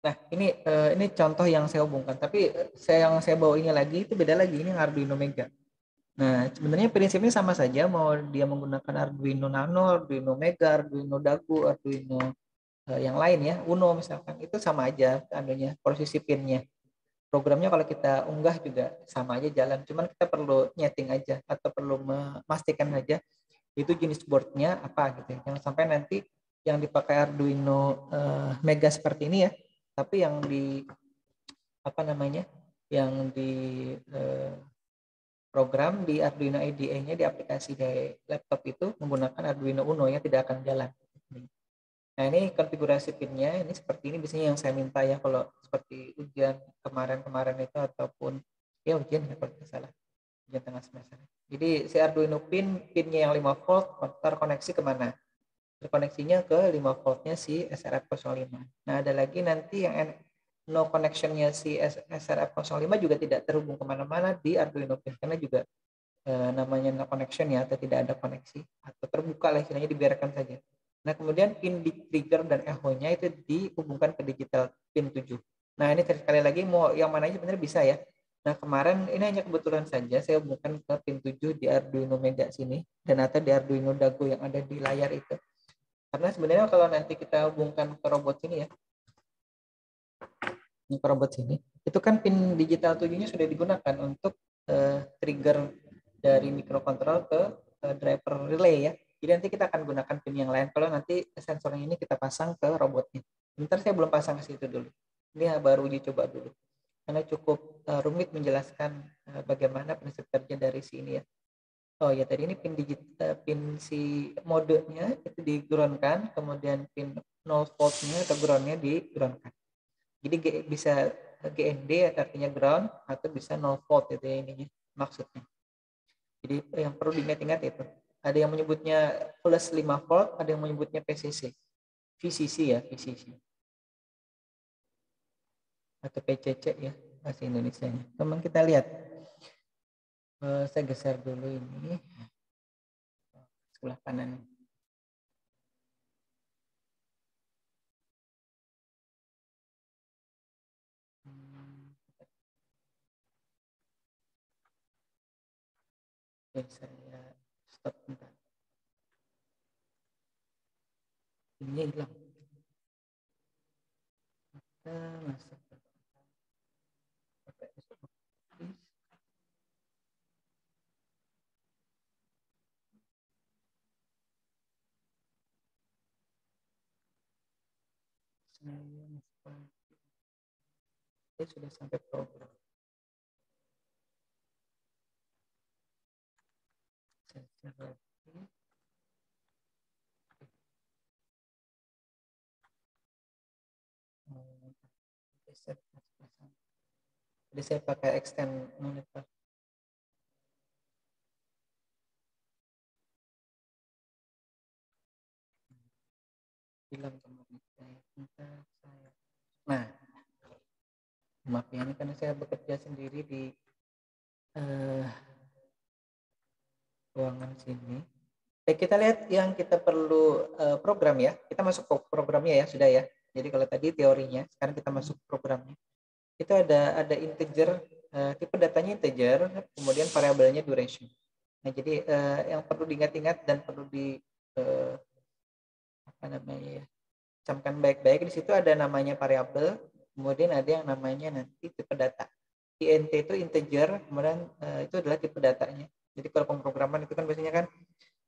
Nah, ini contoh yang saya hubungkan. Tapi yang saya bawa ini lagi itu beda lagi. Ini Arduino Mega. Nah, sebenarnya prinsipnya sama saja. Mau dia menggunakan Arduino Nano, Arduino Mega, Arduino Dagu, Arduino yang lain ya, Uno misalkan, itu sama aja anunya, posisi pinnya. Programnya kalau kita unggah juga sama aja jalan, cuman kita perlu nyeting aja atau perlu memastikan aja itu jenis boardnya apa gitu. Jangan sampai nanti yang dipakai Arduino Mega seperti ini ya, tapi yang di apa namanya, yang di program di Arduino IDE-nya di aplikasi di laptop itu menggunakan Arduino Uno ya, tidak akan jalan. Nah ini konfigurasi pinnya, ini seperti ini biasanya yang saya minta ya kalau seperti ujian kemarin-kemarin itu ataupun ya ujian ya kalau tidak salah. Bagian tengah semester. Jadi si Arduino pinnya yang 5 volt terkoneksi kemana? Terkoneksinya ke 5 voltnya si SRF05. Nah, ada lagi nanti yang no connectionnya si SRF05 juga tidak terhubung kemana-mana di Arduino pin, karena juga namanya no connection ya, atau tidak ada koneksi, atau terbuka lah istilahnya, dibiarkan saja. Nah, kemudian pin di trigger dan echo-nya itu dihubungkan ke digital pin 7. Nah, ini sekali lagi mau yang mana aja sebenarnya bisa ya. Nah, kemarin ini hanya kebetulan saja saya hubungkan ke pin 7 di Arduino Mega sini, dan atau di Arduino Dago yang ada di layar itu. Karena sebenarnya kalau nanti kita hubungkan ke robot sini ya, ini ke robot sini, itu kan pin digital 7-nya sudah digunakan untuk trigger dari microcontroller ke driver relay ya. Jadi nanti kita akan gunakan pin yang lain kalau nanti sensornya ini kita pasang ke robotnya. Sebentar saya belum pasang ke situ dulu. Ini baru uji coba dulu. Karena cukup rumit menjelaskan bagaimana prinsip kerja dari si ini ya. Oh ya, tadi ini pin digital, pin si modenya itu di-groundkan, kemudian pin 0 voltnya atau groundnya di-groundkan. Jadi bisa GND artinya ground, atau bisa 0 volt itu ya ininya maksudnya. Jadi yang perlu diingat-ingat itu. Ada yang menyebutnya plus 5 volt, ada yang menyebutnya VCC ya, VCC. Atau PCC ya, bahasa Indonesianya. Teman kita lihat. Saya geser dulu ini. Sebelah kanan. Oke, saya stop bentar. Ini hilang. Kita masuk. Saya sudah sampai program. Jadi saya pakai extend monitor. Bilang kemarin saya. Nah, maaf ya, ini karena saya bekerja sendiri di ruangan sini. Baik, kita lihat yang kita perlu program ya. Kita masuk ke programnya ya, sudah ya. Jadi kalau tadi teorinya, sekarang kita masuk programnya. Itu ada integer, tipe datanya integer, kemudian variabelnya duration. Nah, jadi yang perlu diingat-ingat dan perlu di apa namanya ya, camkan baik-baik, di situ ada namanya variabel, kemudian ada yang namanya nanti tipe data. INT itu integer, kemudian itu adalah tipe datanya. Jadi kalau pemrograman itu kan biasanya kan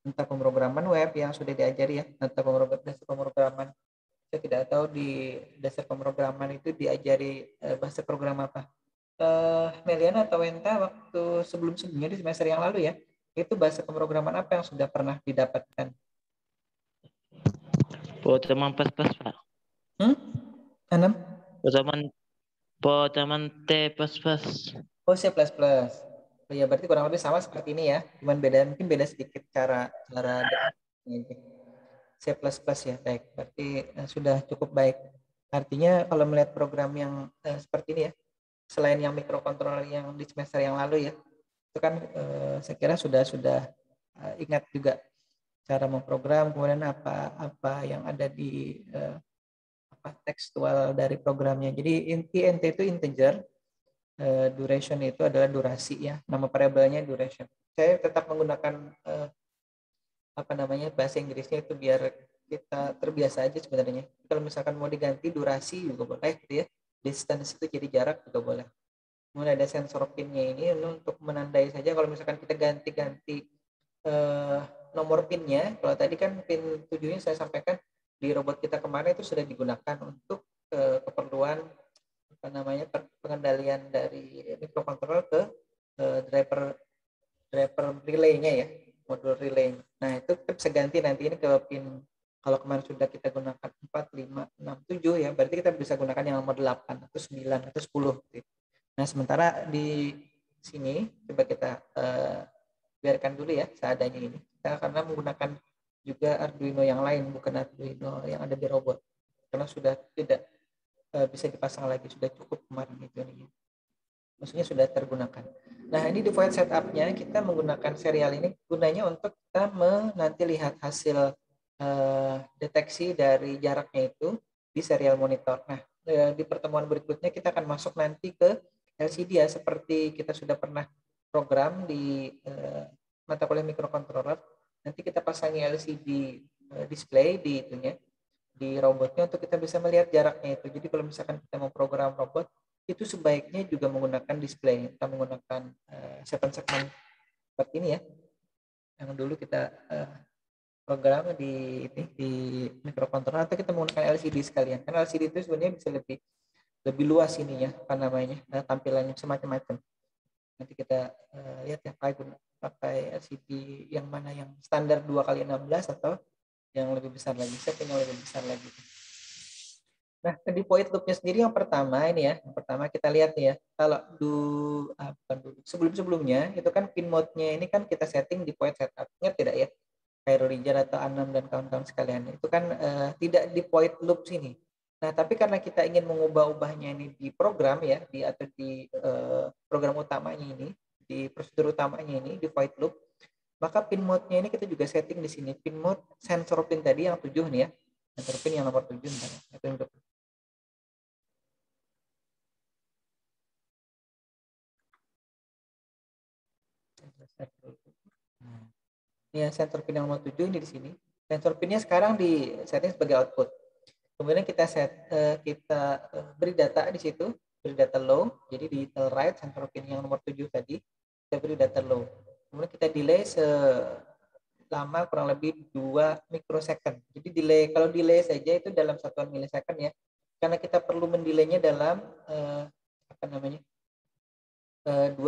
entah pemrograman web yang sudah diajari ya, entah dasar pemrograman. Saya tidak tahu di dasar pemrograman itu diajari bahasa program apa. Meliana atau Wenta waktu sebelum-sebelumnya di semester yang lalu ya, itu bahasa pemrograman apa yang sudah pernah didapatkan? Pemrograman pas-pas, Pak. Anam? Pemrograman T pas-pas. Oh, C++. Oh ya, berarti kurang lebih sama seperti ini ya. Cuman mungkin beda sedikit cara C++ ya. Baik, berarti sudah cukup baik. Artinya kalau melihat program yang seperti ini ya, selain yang microcontroller yang di semester yang lalu ya, itu kan saya kira sudah ingat juga cara memprogram, kemudian apa yang ada di tekstual dari programnya. Jadi int itu integer, duration itu adalah durasi ya, nama variabelnya duration. Saya tetap menggunakan bahasa Inggrisnya itu biar kita terbiasa aja sebenarnya. Kalau misalkan mau diganti durasi juga boleh gitu ya, distance itu jadi jarak juga boleh. Kemudian ada sensor pinnya ini untuk menandai saja kalau misalkan kita ganti nomor pinnya. Kalau tadi kan pin 7-nya saya sampaikan di robot kita kemarin itu sudah digunakan untuk keperluan pengendalian dari microcontroller ke driver relay-nya ya, modul relay. Nah, itu kita bisa ganti nanti ini ke pin, kalau kemarin sudah kita gunakan 4, 5, 6, 7 ya, berarti kita bisa gunakan yang nomor 8 atau 9 atau 10 gitu. Nah, sementara di sini coba kita biarkan dulu ya seadanya ini. Kita karena menggunakan juga Arduino yang lain, bukan Arduino yang ada di robot. Karena sudah tidak bisa dipasang lagi, sudah cukup kemarin itu nih. Maksudnya sudah tergunakan. Nah, ini default setup-nya kita menggunakan serial ini gunanya untuk kita nanti lihat hasil deteksi dari jaraknya itu di serial monitor. Nah, di pertemuan berikutnya kita akan masuk nanti ke LCD ya, seperti kita sudah pernah program di mata kuliah microcontroller. Nanti kita pasangi LCD display di itunya, di robotnya untuk kita bisa melihat jaraknya itu. Jadi kalau misalkan kita mau program robot, itu sebaiknya juga menggunakan display. Kita menggunakan 7 segmen seperti ini ya, yang dulu kita program di microcontroller, atau kita menggunakan LCD sekalian. Karena LCD itu sebenarnya bisa lebih luas ininya, apa namanya, tampilannya semacam-macam. Nanti kita lihat ya pakai LCD yang mana, yang standar 2x16 atau yang lebih besar lagi. Saya punya lebih besar lagi. Nah, di point loop-nya sendiri yang pertama ini ya, yang pertama kita lihat nih ya, kalau sebelum-sebelumnya itu kan pin mode-nya ini kan kita setting di point setup. Ingat tidak ya? Cairo atau A6 dan kawan-kawan sekalian. Itu kan tidak di point loop sini. Nah, tapi karena kita ingin mengubah-ubahnya ini di program ya, atau di program utamanya ini, di prosedur utamanya ini di void loop, maka pin mode-nya ini kita juga setting di sini. Pin mode sensor pin tadi yang 7 nih ya. Sensor pin yang nomor 7 bentar. Ini ya, sensor pin yang nomor 7 ini di sini. Sensor pinnya sekarang di setting sebagai output. Kemudian kita beri data di situ, beri data low. Jadi di tell write sensor pin yang nomor 7 tadi, kita beri data low. Kemudian kita delay selama kurang lebih 2 mikrosecond. Jadi delay, kalau delay saja itu dalam satuan milisecond ya. Karena kita perlu mendelaynya dalam 2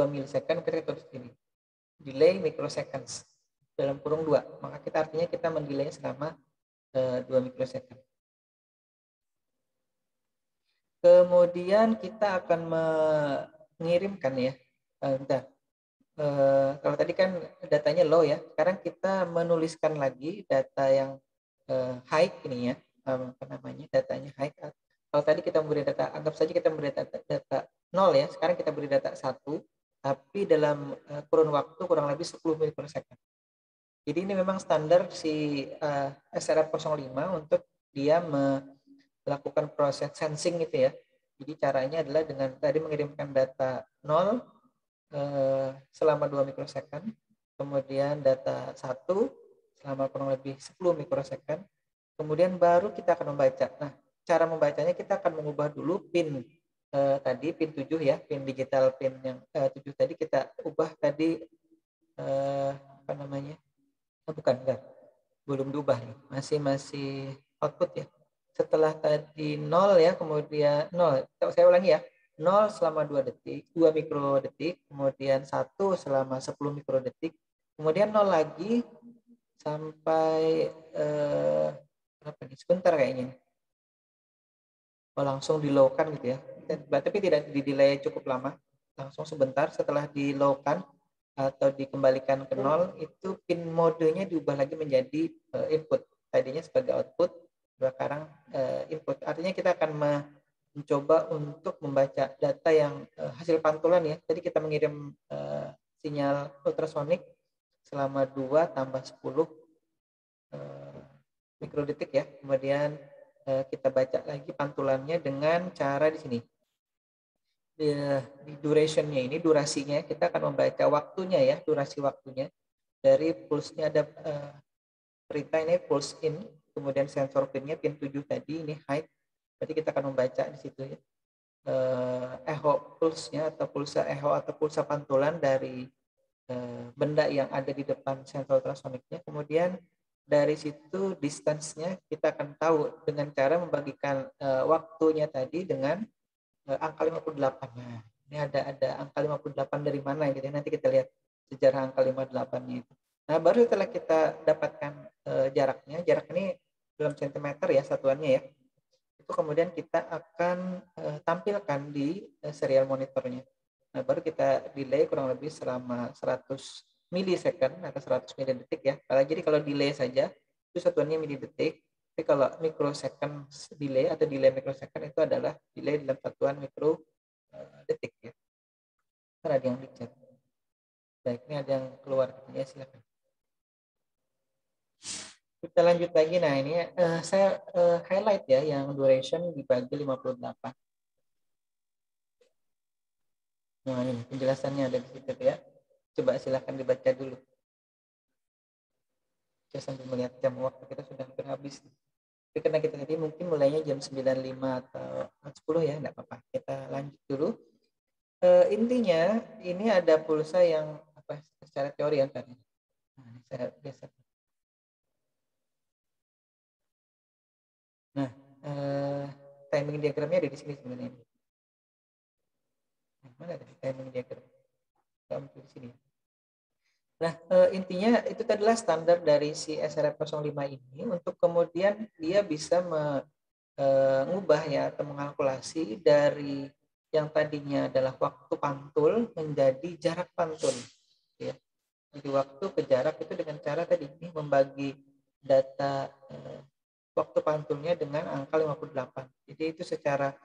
milisecond, kita tulis ini. Delay microseconds dalam kurung 2. Maka artinya kita mendelaynya selama 2 mikrosecond. Kemudian kita akan mengirimkan ya. Kalau tadi kan datanya low ya. Sekarang kita menuliskan lagi data yang high ini ya. Datanya high. Kalau tadi kita memberi data, anggap saja kita memberi data 0 ya. Sekarang kita beri data 1, tapi dalam kurun waktu kurang lebih 10 mikrosecond. Jadi ini memang standar si SRF05 untuk dia melakukan proses sensing itu ya. Jadi caranya adalah dengan tadi mengirimkan data 0 selama 2 mikrosecond, kemudian data 1 selama kurang lebih 10 mikrosecond, kemudian baru kita akan membaca. Nah, cara membacanya kita akan mengubah dulu pin tadi, pin 7 ya, pin digital pin yang 7 tadi kita ubah tadi belum diubah nih, masih output ya. Setelah tadi 0 ya, kemudian 0, saya ulangi ya, 0 selama 2 mikrodetik, kemudian 1 selama 10 mikrodetik, kemudian 0 lagi sampai sebentar kayaknya. Langsung di-low-kan gitu ya. Tapi tidak di-delay cukup lama, langsung sebentar setelah di-low-kan atau dikembalikan ke 0, itu pin modenya diubah lagi menjadi input. Tadinya sebagai output, sekarang input. Artinya kita akan mencoba untuk membaca data yang hasil pantulan ya. Tadi kita mengirim sinyal ultrasonik selama 2 tambah 10 mikrodetik ya. Kemudian kita baca lagi pantulannya dengan cara di sini. Di duration-nya ini, durasinya, kita akan membaca waktunya ya, durasi waktunya. Dari pulse-nya ada perintah ini pulse in, kemudian sensor pin-nya pin 7 tadi, ini high. Berarti kita akan membaca di situ ya. Echo pulse-nya atau pulsa echo atau pulsa pantulan dari benda yang ada di depan sensor ultrasoniknya. Kemudian dari situ distance-nya kita akan tahu dengan cara membagikan waktunya tadi dengan angka 58. Nah, ini ada angka 58 dari mana gitu ya. Nanti kita lihat sejarah angka 58-nya itu. Nah, baru setelah kita dapatkan jaraknya, jarak ini dalam sentimeter ya satuannya ya. Itu kemudian kita akan tampilkan di serial monitornya. Nah, baru kita delay kurang lebih selama 100 milisecond atau 100 milidetik ya. Jadi kalau delay saja itu satuannya milidetik. Tapi kalau mikrosecond delay atau delay mikrosecond itu adalah delay dalam satuan mikrodetik ya. Karena ada yang dicet. Baik, ini ada yang keluar ya, silakan. Kita lanjut lagi. Nah, ini saya highlight ya yang duration dibagi 58. Nah, ini penjelasannya ada di situ ya. Coba silakan dibaca dulu. Saya sambil melihat jam, waktu kita sudah hampir habis. Tapi karena kita tadi mungkin mulainya jam 95 atau 10 ya, enggak apa-apa. Kita lanjut dulu. Intinya ini ada pulsa yang secara teori yang tadi. Nah, saya geser. Nah, timing diagramnya ada di sini sebenarnya. Nah, mana tadi timing diagram? Di sini. Nah, intinya itu adalah standar dari si SRF05 ini untuk kemudian dia bisa mengubah ya atau mengalkulasi dari yang tadinya adalah waktu pantul menjadi jarak pantul. Ya. Jadi waktu ke jarak itu dengan cara tadi ini membagi data waktu pantulnya dengan angka 58. Jadi itu secara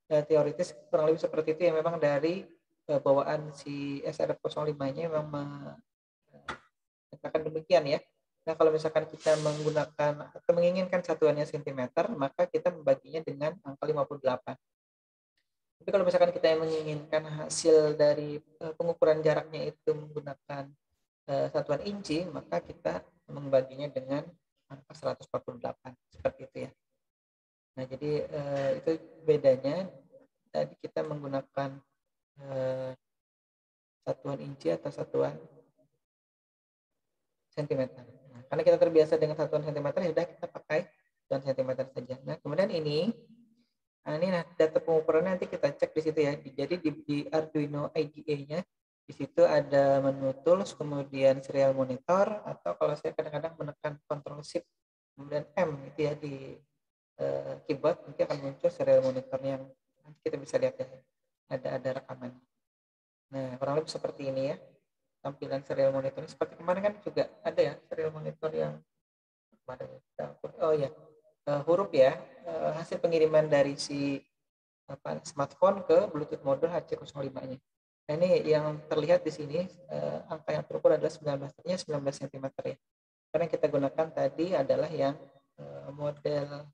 teoritis kurang lebih seperti itu ya, memang dari bawaan si SRF05-nya memang katakan demikian ya. Nah, kalau misalkan kita menggunakan atau menginginkan satuannya cm, maka kita membaginya dengan angka 58. Tapi kalau misalkan kita yang menginginkan hasil dari pengukuran jaraknya itu menggunakan satuan inci, maka kita membaginya dengan angka 148 seperti itu ya. Nah, jadi itu bedanya. Tadi kita menggunakan satuan inci atau satuan sentimeter. Nah, karena kita terbiasa dengan satuan sentimeter, ya sudah kita pakai satuan sentimeter saja. Nah, kemudian ini data pengukurannya nanti kita cek di situ ya. Jadi di Arduino IDE-nya di situ ada menu tools, kemudian serial monitor, atau kalau saya kadang-kadang menekan Ctrl Shift kemudian M itu ya di keyboard, nanti akan muncul serial monitornya yang nanti kita bisa lihat ya. Ada rekaman. Nah, kurang lebih seperti ini ya. Tampilan serial monitor seperti kemarin kan juga ada ya serial monitor yang kemarin huruf ya, hasil pengiriman dari si smartphone ke Bluetooth modul HC05-nya. Nah, ini yang terlihat di sini angka yang terukur adalah 19 cm ya. Karena yang kita gunakan tadi adalah yang model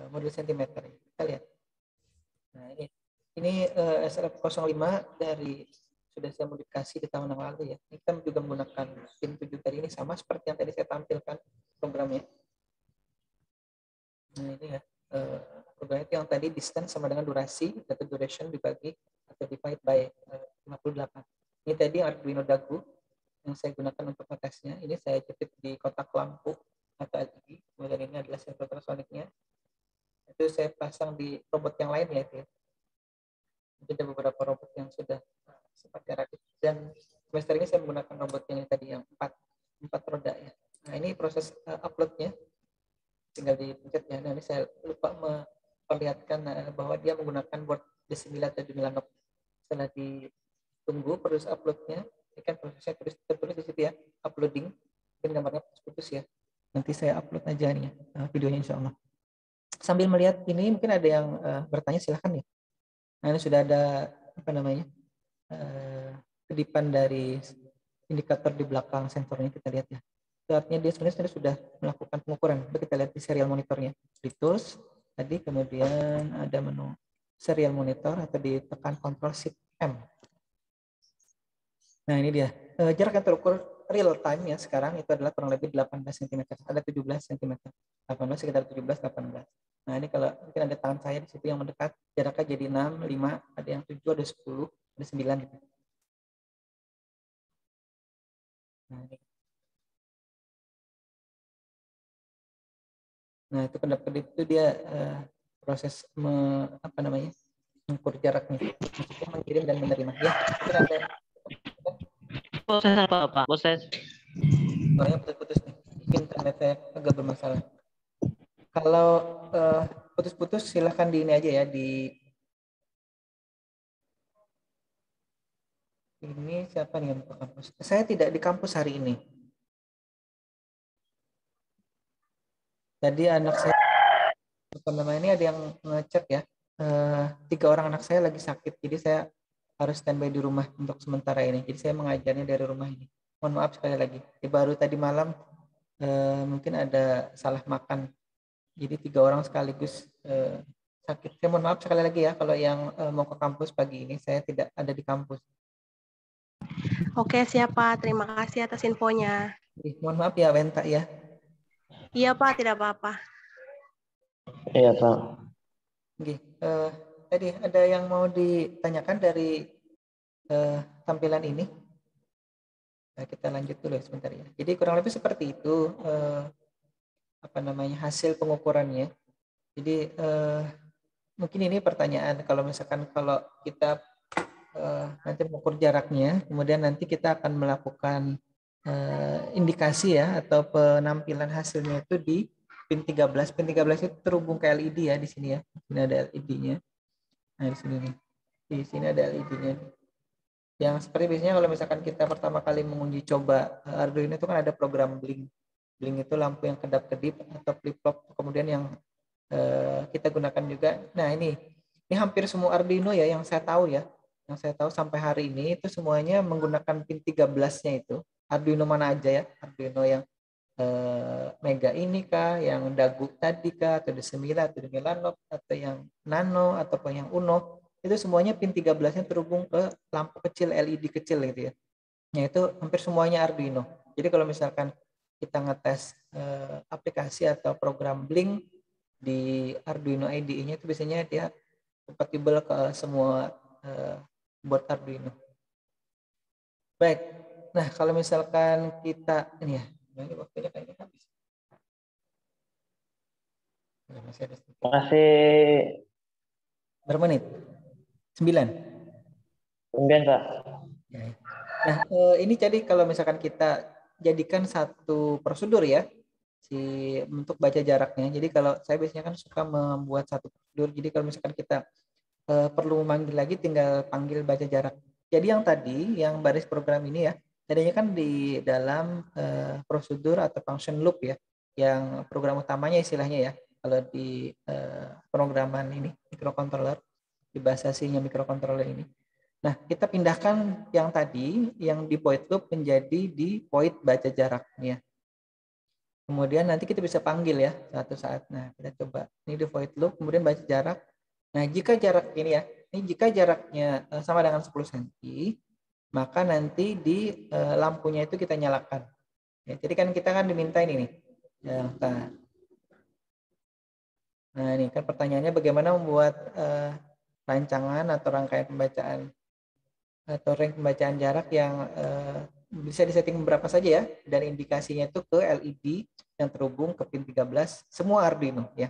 model centimeter. Kita lihat. Nah, ini SRF05 dari sudah saya modifikasi di tahun yang lalu ya. Kita juga menggunakan pin 7 tadi, ini sama seperti yang tadi saya tampilkan programnya. Nah, ini ya programnya itu yang tadi distance sama dengan durasi atau duration dibagi atau divide by 58. Ini tadi Arduino Dagu yang saya gunakan untuk ngetesnya. Ini saya jepit di kotak lampu atau LED. Kemudian ini adalah sensor ultrasoniknya. Itu saya pasang di robot yang lain ya. Ada beberapa robot yang sudah seperti rakit, dan semester ini saya menggunakan robot yang tadi yang 4 roda ya. Nah, ini proses uploadnya tinggal dipencet ya. Nah, ini saya lupa memperlihatkan bahwa dia menggunakan board D9 atau Dumilanop. Setelah ditunggu proses uploadnya, ini kan prosesnya tertulis di situ ya, uploading, dan gambarnya putus ya. Nanti saya upload aja nih videonya insya Allah. Sambil melihat ini mungkin ada yang bertanya, silahkan ya. Nah, ini sudah ada kedipan dari indikator di belakang sensornya, kita lihat ya. Itu artinya dia sebenarnya sudah melakukan pengukuran. Kita lihat di serial monitornya. Di tools tadi, kemudian ada menu serial monitor atau ditekan Ctrl Shift M. Nah, ini dia. Jarak yang terukur real time ya sekarang itu adalah kurang lebih 18 cm. Ada 17 cm. 18 sekitar 17, 18. Nah, ini kalau mungkin ada tangan saya di situ yang mendekat, jaraknya jadi 6, 5, ada yang 7, ada 10, ada 9 gitu. Nah, itu kedap-kedip itu dia proses mengukur jaraknya, maksudnya mengirim dan menerima ya. Mungkin ada proses apa Pak? Proses suaranya putus-putus nih, internetnya agak bermasalah. Kalau putus-putus silahkan di ini aja ya, di Ini siapa nih yang buka kampus? Saya tidak di kampus hari ini. Jadi anak saya, apa namanya, ini ada yang ngecek ya. 3 orang anak saya lagi sakit, jadi saya harus standby di rumah untuk sementara ini. Jadi saya mengajarnya dari rumah ini. Mohon maaf sekali lagi. Baru tadi malam mungkin ada salah makan. Jadi 3 orang sekaligus sakit. Saya mohon maaf sekali lagi ya kalau yang mau ke kampus pagi ini saya tidak ada di kampus. Oke, siap Pak. Terima kasih atas infonya. Mohon maaf ya Wenta ya. Iya Pak, tidak apa-apa. Iya, Pak. Oke, tadi ada yang mau ditanyakan dari tampilan ini? Nah, kita lanjut dulu sebentar ya. Jadi kurang lebih seperti itu apa namanya hasil pengukurannya. Jadi mungkin ini pertanyaan kalau misalkan kalau kita nanti mengukur jaraknya, kemudian nanti kita akan melakukan indikasi ya atau penampilan hasilnya itu di pin 13. Pin 13 itu terhubung ke LED ya di sini ya. Ini ada LED-nya. Nah, di sini nih. Di sini ada LED-nya. Yang seperti biasanya kalau misalkan kita pertama kali menguji coba Arduino itu kan ada program blink. Blink itu lampu yang kedap-kedip atau flip-flop, kemudian yang kita gunakan juga. Nah, ini hampir semua Arduino ya yang saya tahu ya. Yang saya tahu sampai hari ini itu semuanya menggunakan pin 13-nya itu. Arduino mana aja ya? Arduino yang Mega ini kah, yang Dagu tadi kah, atau D9 atau D9 atau yang Nano ataupun yang Uno, itu semuanya pin 13-nya terhubung ke lampu kecil LED kecil gitu ya. Nah, itu hampir semuanya Arduino. Jadi kalau misalkan kita ngetes aplikasi atau program Blink di Arduino IDE-nya itu biasanya dia compatible ke semua board Arduino. Baik. Nah, kalau misalkan kita ini ya, ini waktunya kayaknya habis. Masih ada sedikit. Masih Berapa menit? 9. 9, Pak. Nah, ini jadi kalau misalkan kita jadikan satu prosedur ya, untuk baca jaraknya. Jadi kalau saya biasanya kan suka membuat satu prosedur. Jadi kalau misalkan kita perlu memanggil lagi, tinggal panggil baca jarak. Jadi yang tadi, yang baris program ini ya, tadinya kan di dalam prosedur atau function loop ya, yang program utamanya istilahnya ya, kalau di programan ini, microcontroller, di bahasa C-nya microcontroller ini. Nah, kita pindahkan yang tadi, yang di void loop menjadi di void baca jarak ya. Kemudian nanti kita bisa panggil ya satu saat. Nah, kita coba. Ini di void loop, kemudian baca jarak. Nah, jika jarak ini ya, jika jaraknya sama dengan 10 cm, maka nanti di lampunya itu kita nyalakan. Ya, jadi kan kita kan diminta ini nih. Nah, ini kan pertanyaannya bagaimana membuat rancangan atau rangkaian pembacaan atau rank pembacaan jarak yang bisa disetting berapa saja ya, dan indikasinya itu ke LED yang terhubung ke pin 13 semua Arduino ya.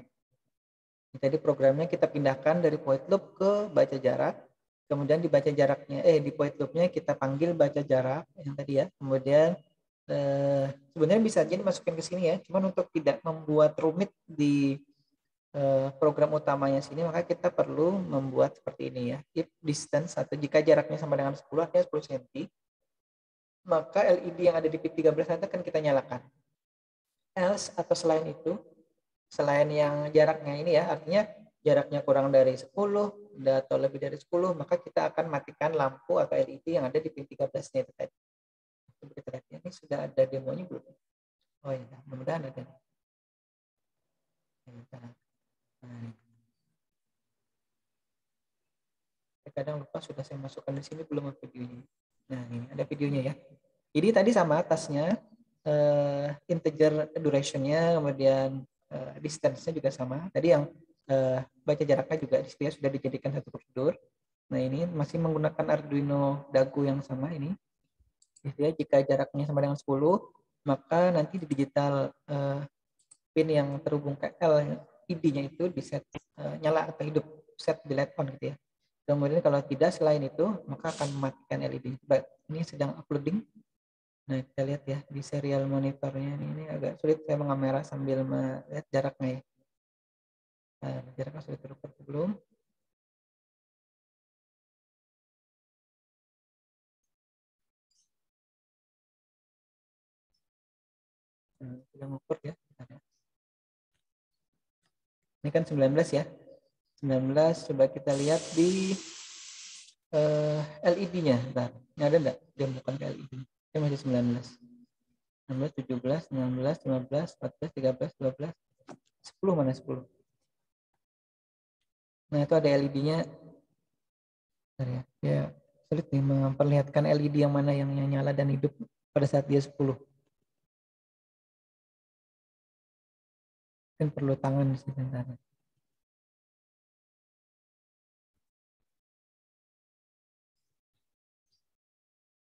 Jadi programnya kita pindahkan dari void loop ke baca jarak, kemudian di baca jaraknya di void loopnya kita panggil baca jarak yang tadi ya. Kemudian sebenarnya bisa aja dimasukin ke sini ya, cuman untuk tidak membuat rumit di program utamanya sini, maka kita perlu membuat seperti ini ya. If distance atau jika jaraknya sama dengan 10 artinya 10 cm, maka LED yang ada di pin 13 nanti akan kita nyalakan. Else atau selain itu, selain yang jaraknya ini ya, artinya jaraknya kurang dari 10 atau lebih dari 10, maka kita akan matikan lampu atau LED yang ada di pin 13-nya itu tadi. Kita lihat ini sudah ada demonya belum? Oh iya, mudah-mudahan ada. Kadang lupa sudah saya masukkan di sini belum videonya. Nah, ini ada videonya ya. Jadi tadi sama atasnya integer duration-nya, kemudian distance-nya juga sama. Tadi yang baca jaraknya juga sudah dijadikan satu prosedur. Nah, ini masih menggunakan Arduino Dagu yang sama ini. Jadi jika jaraknya sama dengan 10, maka nanti di digital pin yang terhubung ke LED-nya itu di set nyala atau hidup, set delete on gitu ya. Kemudian kalau tidak selain itu, maka akan mematikan LED. Baik, ini sedang uploading. Nah, kita lihat ya di serial monitornya ini agak sulit saya mengamera sambil melihat jaraknya ya. Nah, jaraknya sudah terukur belum? udah ngukur ya. Ini kan 19 ya. 19 coba kita lihat di LED-nya. Bentar. Ini ada enggak? Dia bukan ke LED. Ini masih 19. 16, 17, 19, 15, 14, 13, 12, 10 mana 10? Nah, itu ada LED-nya. Bentar ya. Ya, sulit nih memperlihatkan LED yang mana yang nyala dan hidup pada saat dia 10. Kan perlu tangan di sini.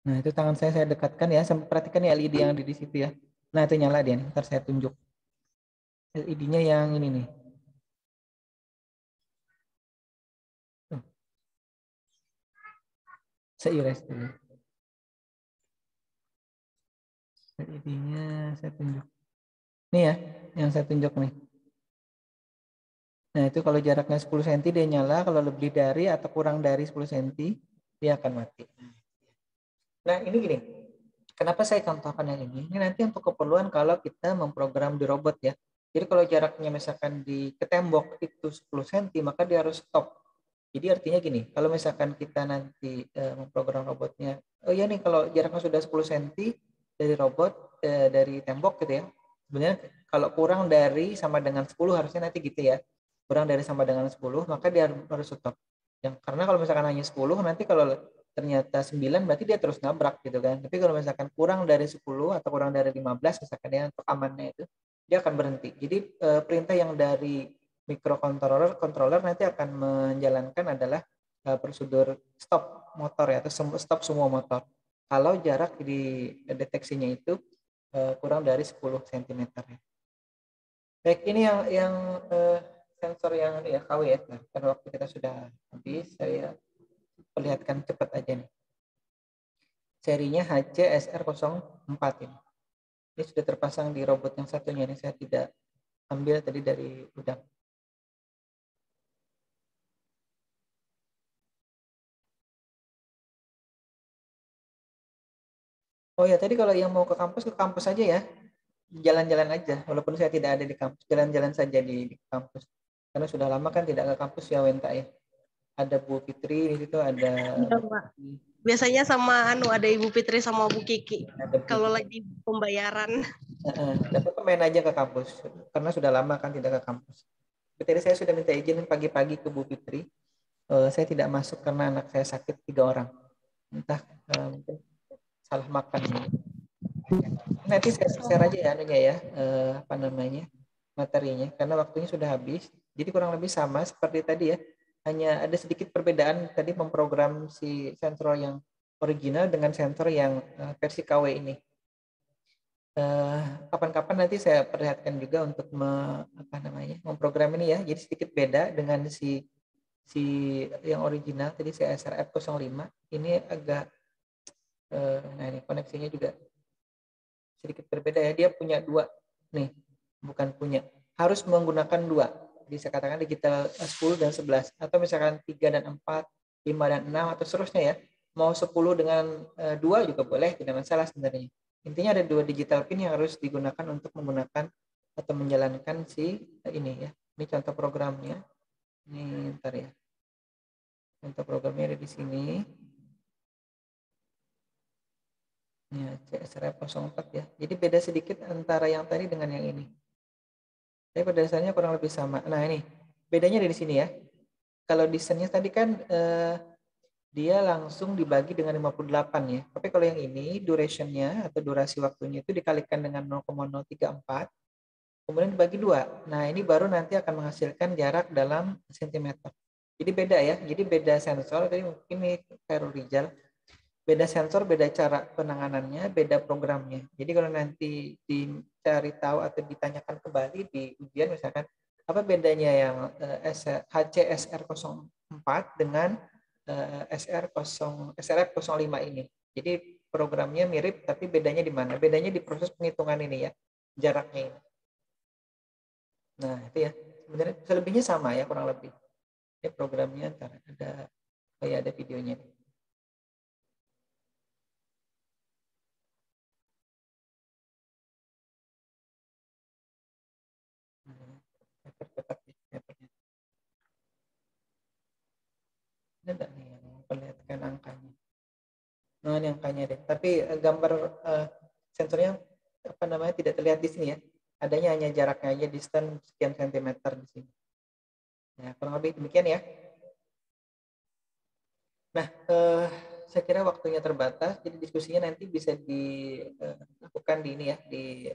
Nah, itu tangan saya dekatkan ya. Sampai perhatikan ya LED yang ada di situ ya. Nah, itu nyala dia. Ntar saya tunjuk. LED-nya yang ini nih. Saya iris dulu. LED-nya saya tunjuk. Nih ya, yang saya tunjuk nih. Nah, itu kalau jaraknya 10 cm dia nyala. Kalau lebih dari atau kurang dari 10 cm, dia akan mati. Nah, ini gini. Kenapa saya contohkan yang ini? Ini nanti untuk keperluan kalau kita memprogram di robot ya. Jadi kalau jaraknya misalkan ke tembok itu 10 cm, maka dia harus stop. Jadi artinya gini, kalau misalkan kita nanti memprogram robotnya, oh ya nih kalau jaraknya sudah 10 cm dari robot, dari tembok gitu ya, sebenarnya kalau kurang dari sama dengan 10 harusnya nanti gitu ya, kurang dari sama dengan 10, maka dia harus stop. Karena kalau misalkan hanya 10, nanti kalau ternyata 9 berarti dia terus nabrak gitu kan. Tapi kalau misalkan kurang dari 10 atau kurang dari 15, misalkan ya untuk amannya itu, dia akan berhenti. Jadi perintah yang dari controller nanti akan menjalankan adalah prosedur stop motor ya, atau stop semua motor. Kalau jarak di deteksinya itu kurang dari 10 cm ya. Baik, ini yang sensor yang ya KW ya. Nah, karena waktu kita sudah habis, saya perlihatkan cepat aja nih. Serinya HCSR04 ini. Ini sudah terpasang di robot yang satunya ini, saya tidak ambil tadi dari gudang. Oh ya, tadi kalau yang mau ke kampus aja ya. Jalan-jalan aja, walaupun saya tidak ada di kampus, jalan-jalan saja di kampus. Karena sudah lama kan tidak ke kampus ya, Wenta ya. Ada Bu Fitri di situ, ada Iya, Pak. Biasanya sama ada Ibu Fitri sama Bu Kiki. Kalau lagi pembayaran. Tapi main aja ke kampus, karena sudah lama kan tidak ke kampus. Tadi saya sudah minta izin pagi-pagi ke Bu Fitri. Saya tidak masuk karena anak saya sakit 3 orang. Entah mungkin salah makan ini. Nanti saya share aja ya anunya ya, apa namanya, materinya, karena waktunya sudah habis. Jadi kurang lebih sama seperti tadi ya, hanya ada sedikit perbedaan tadi memprogram si sensor yang original dengan sensor yang versi KW ini. Kapan-kapan nanti saya perlihatkan juga untuk memprogram ini ya. Jadi sedikit beda dengan si yang original tadi si SRF05. Ini agak nah ini koneksinya juga sedikit berbeda ya. Dia punya 2 nih, bukan punya. Harus menggunakan 2. Jadi saya katakan digital 10 dan 11 atau misalkan 3 dan 4, 5 dan 6 atau seterusnya ya. Mau 10 dengan 2 juga boleh, tidak masalah sebenarnya. Intinya ada 2 digital pin yang harus digunakan untuk menggunakan atau menjalankan si ini ya. Ini contoh programnya. Ini ntar ya. Contoh programnya ada di sini. Ya, CSRF04 ya. Jadi beda sedikit antara yang tadi dengan yang ini. Tapi pada dasarnya kurang lebih sama. Nah ini, bedanya dari sini ya. Kalau desainnya tadi kan dia langsung dibagi dengan 58 ya. Tapi kalau yang ini durationnya atau durasi waktunya itu dikalikan dengan 0,034, kemudian dibagi 2. Nah ini baru nanti akan menghasilkan jarak dalam sentimeter. Jadi beda ya. Jadi beda sensor. Tadi mungkin ini Khairul Rijal. Beda sensor, beda cara penanganannya, beda programnya. Jadi kalau nanti dicari tahu atau ditanyakan kembali di ujian misalkan apa bedanya yang HCSR04 dengan SRF05 ini. Jadi programnya mirip tapi bedanya di mana? Bedanya di proses penghitungan ini ya, jaraknya ini. Nah, itu ya. Sebenarnya selebihnya sama ya kurang lebih. Ya programnya ntar ada videonya. Ada nggak nih yang memperlihatkan angkanya? Nah, ini angkanya deh. Tapi gambar sensornya apa namanya tidak terlihat di sini ya. Adanya hanya jaraknya aja, distance sekian sentimeter di sini. Ya, kurang lebih demikian ya. Nah, saya kira waktunya terbatas, jadi diskusinya nanti bisa dilakukan di ini ya, di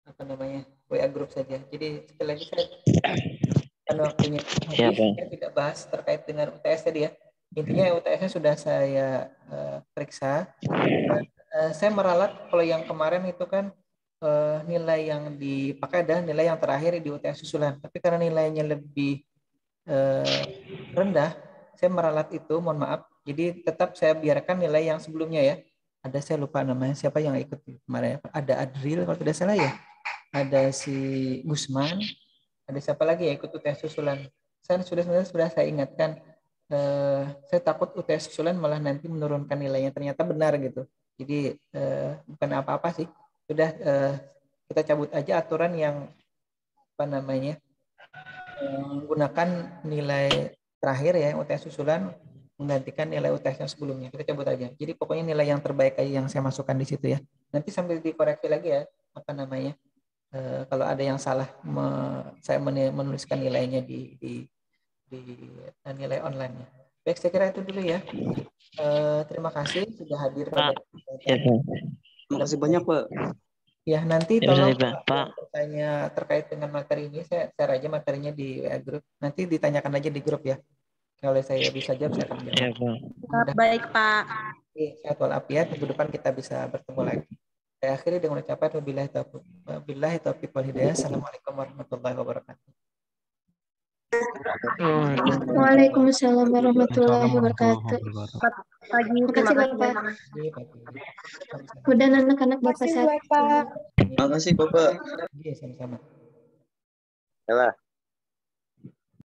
apa namanya WA group saja. Jadi sekali lagi saya kan waktunya Ya, habis, Pak. saya tidak bahas terkait dengan UTS tadi ya. Intinya UTS-nya sudah saya periksa. Saya meralat kalau yang kemarin itu kan nilai yang dipakai adalah nilai yang terakhir di UTS susulan. Tapi karena nilainya lebih rendah, saya meralat itu, mohon maaf. Jadi tetap saya biarkan nilai yang sebelumnya ya. Ada saya lupa namanya siapa yang ikut kemarin. Ada Adril kalau tidak salah ya. Ada si Gusman. Ada siapa lagi ya ikut UTS susulan. Saya sudah saya ingatkan. Saya takut UTS susulan malah nanti menurunkan nilainya. Ternyata benar gitu. Jadi bukan apa-apa sih. Sudah kita cabut aja aturan yang apa namanya menggunakan nilai terakhir ya UTS susulan menggantikan nilai UTS yang sebelumnya. Kita cabut aja. Jadi pokoknya nilai yang terbaik aja yang saya masukkan di situ ya. Nanti sambil dikoreksi lagi ya apa namanya kalau ada yang salah saya menuliskan nilainya di nilai online-nya. Baik, saya kira itu dulu ya. Terima kasih sudah hadir pada Pak. Ya, Pak. Terima kasih banyak, Pak. Ya, nanti Ya, tolong Pak. Pak. bertanya terkait dengan materi ini, saya share aja materinya di WA group. Nanti ditanyakan aja di grup ya. Kalau saya bisa jawab, saya akan Ya, jawab. Pak. Baik, Pak. Sehat walafiat, minggu depan kita bisa bertemu lagi. Saya akhiri dengan ucapan wabillahi taufiq wal hidayah. Assalamualaikum warahmatullahi wabarakatuh. Waalaikumsalam warahmatullahi wabarakatuh. Pagi, Terima kasih Bapak. Sama-sama. Udah anak-anak Bapak sehat. Terima kasih, Bapak. Iya, sama-sama. Yalah.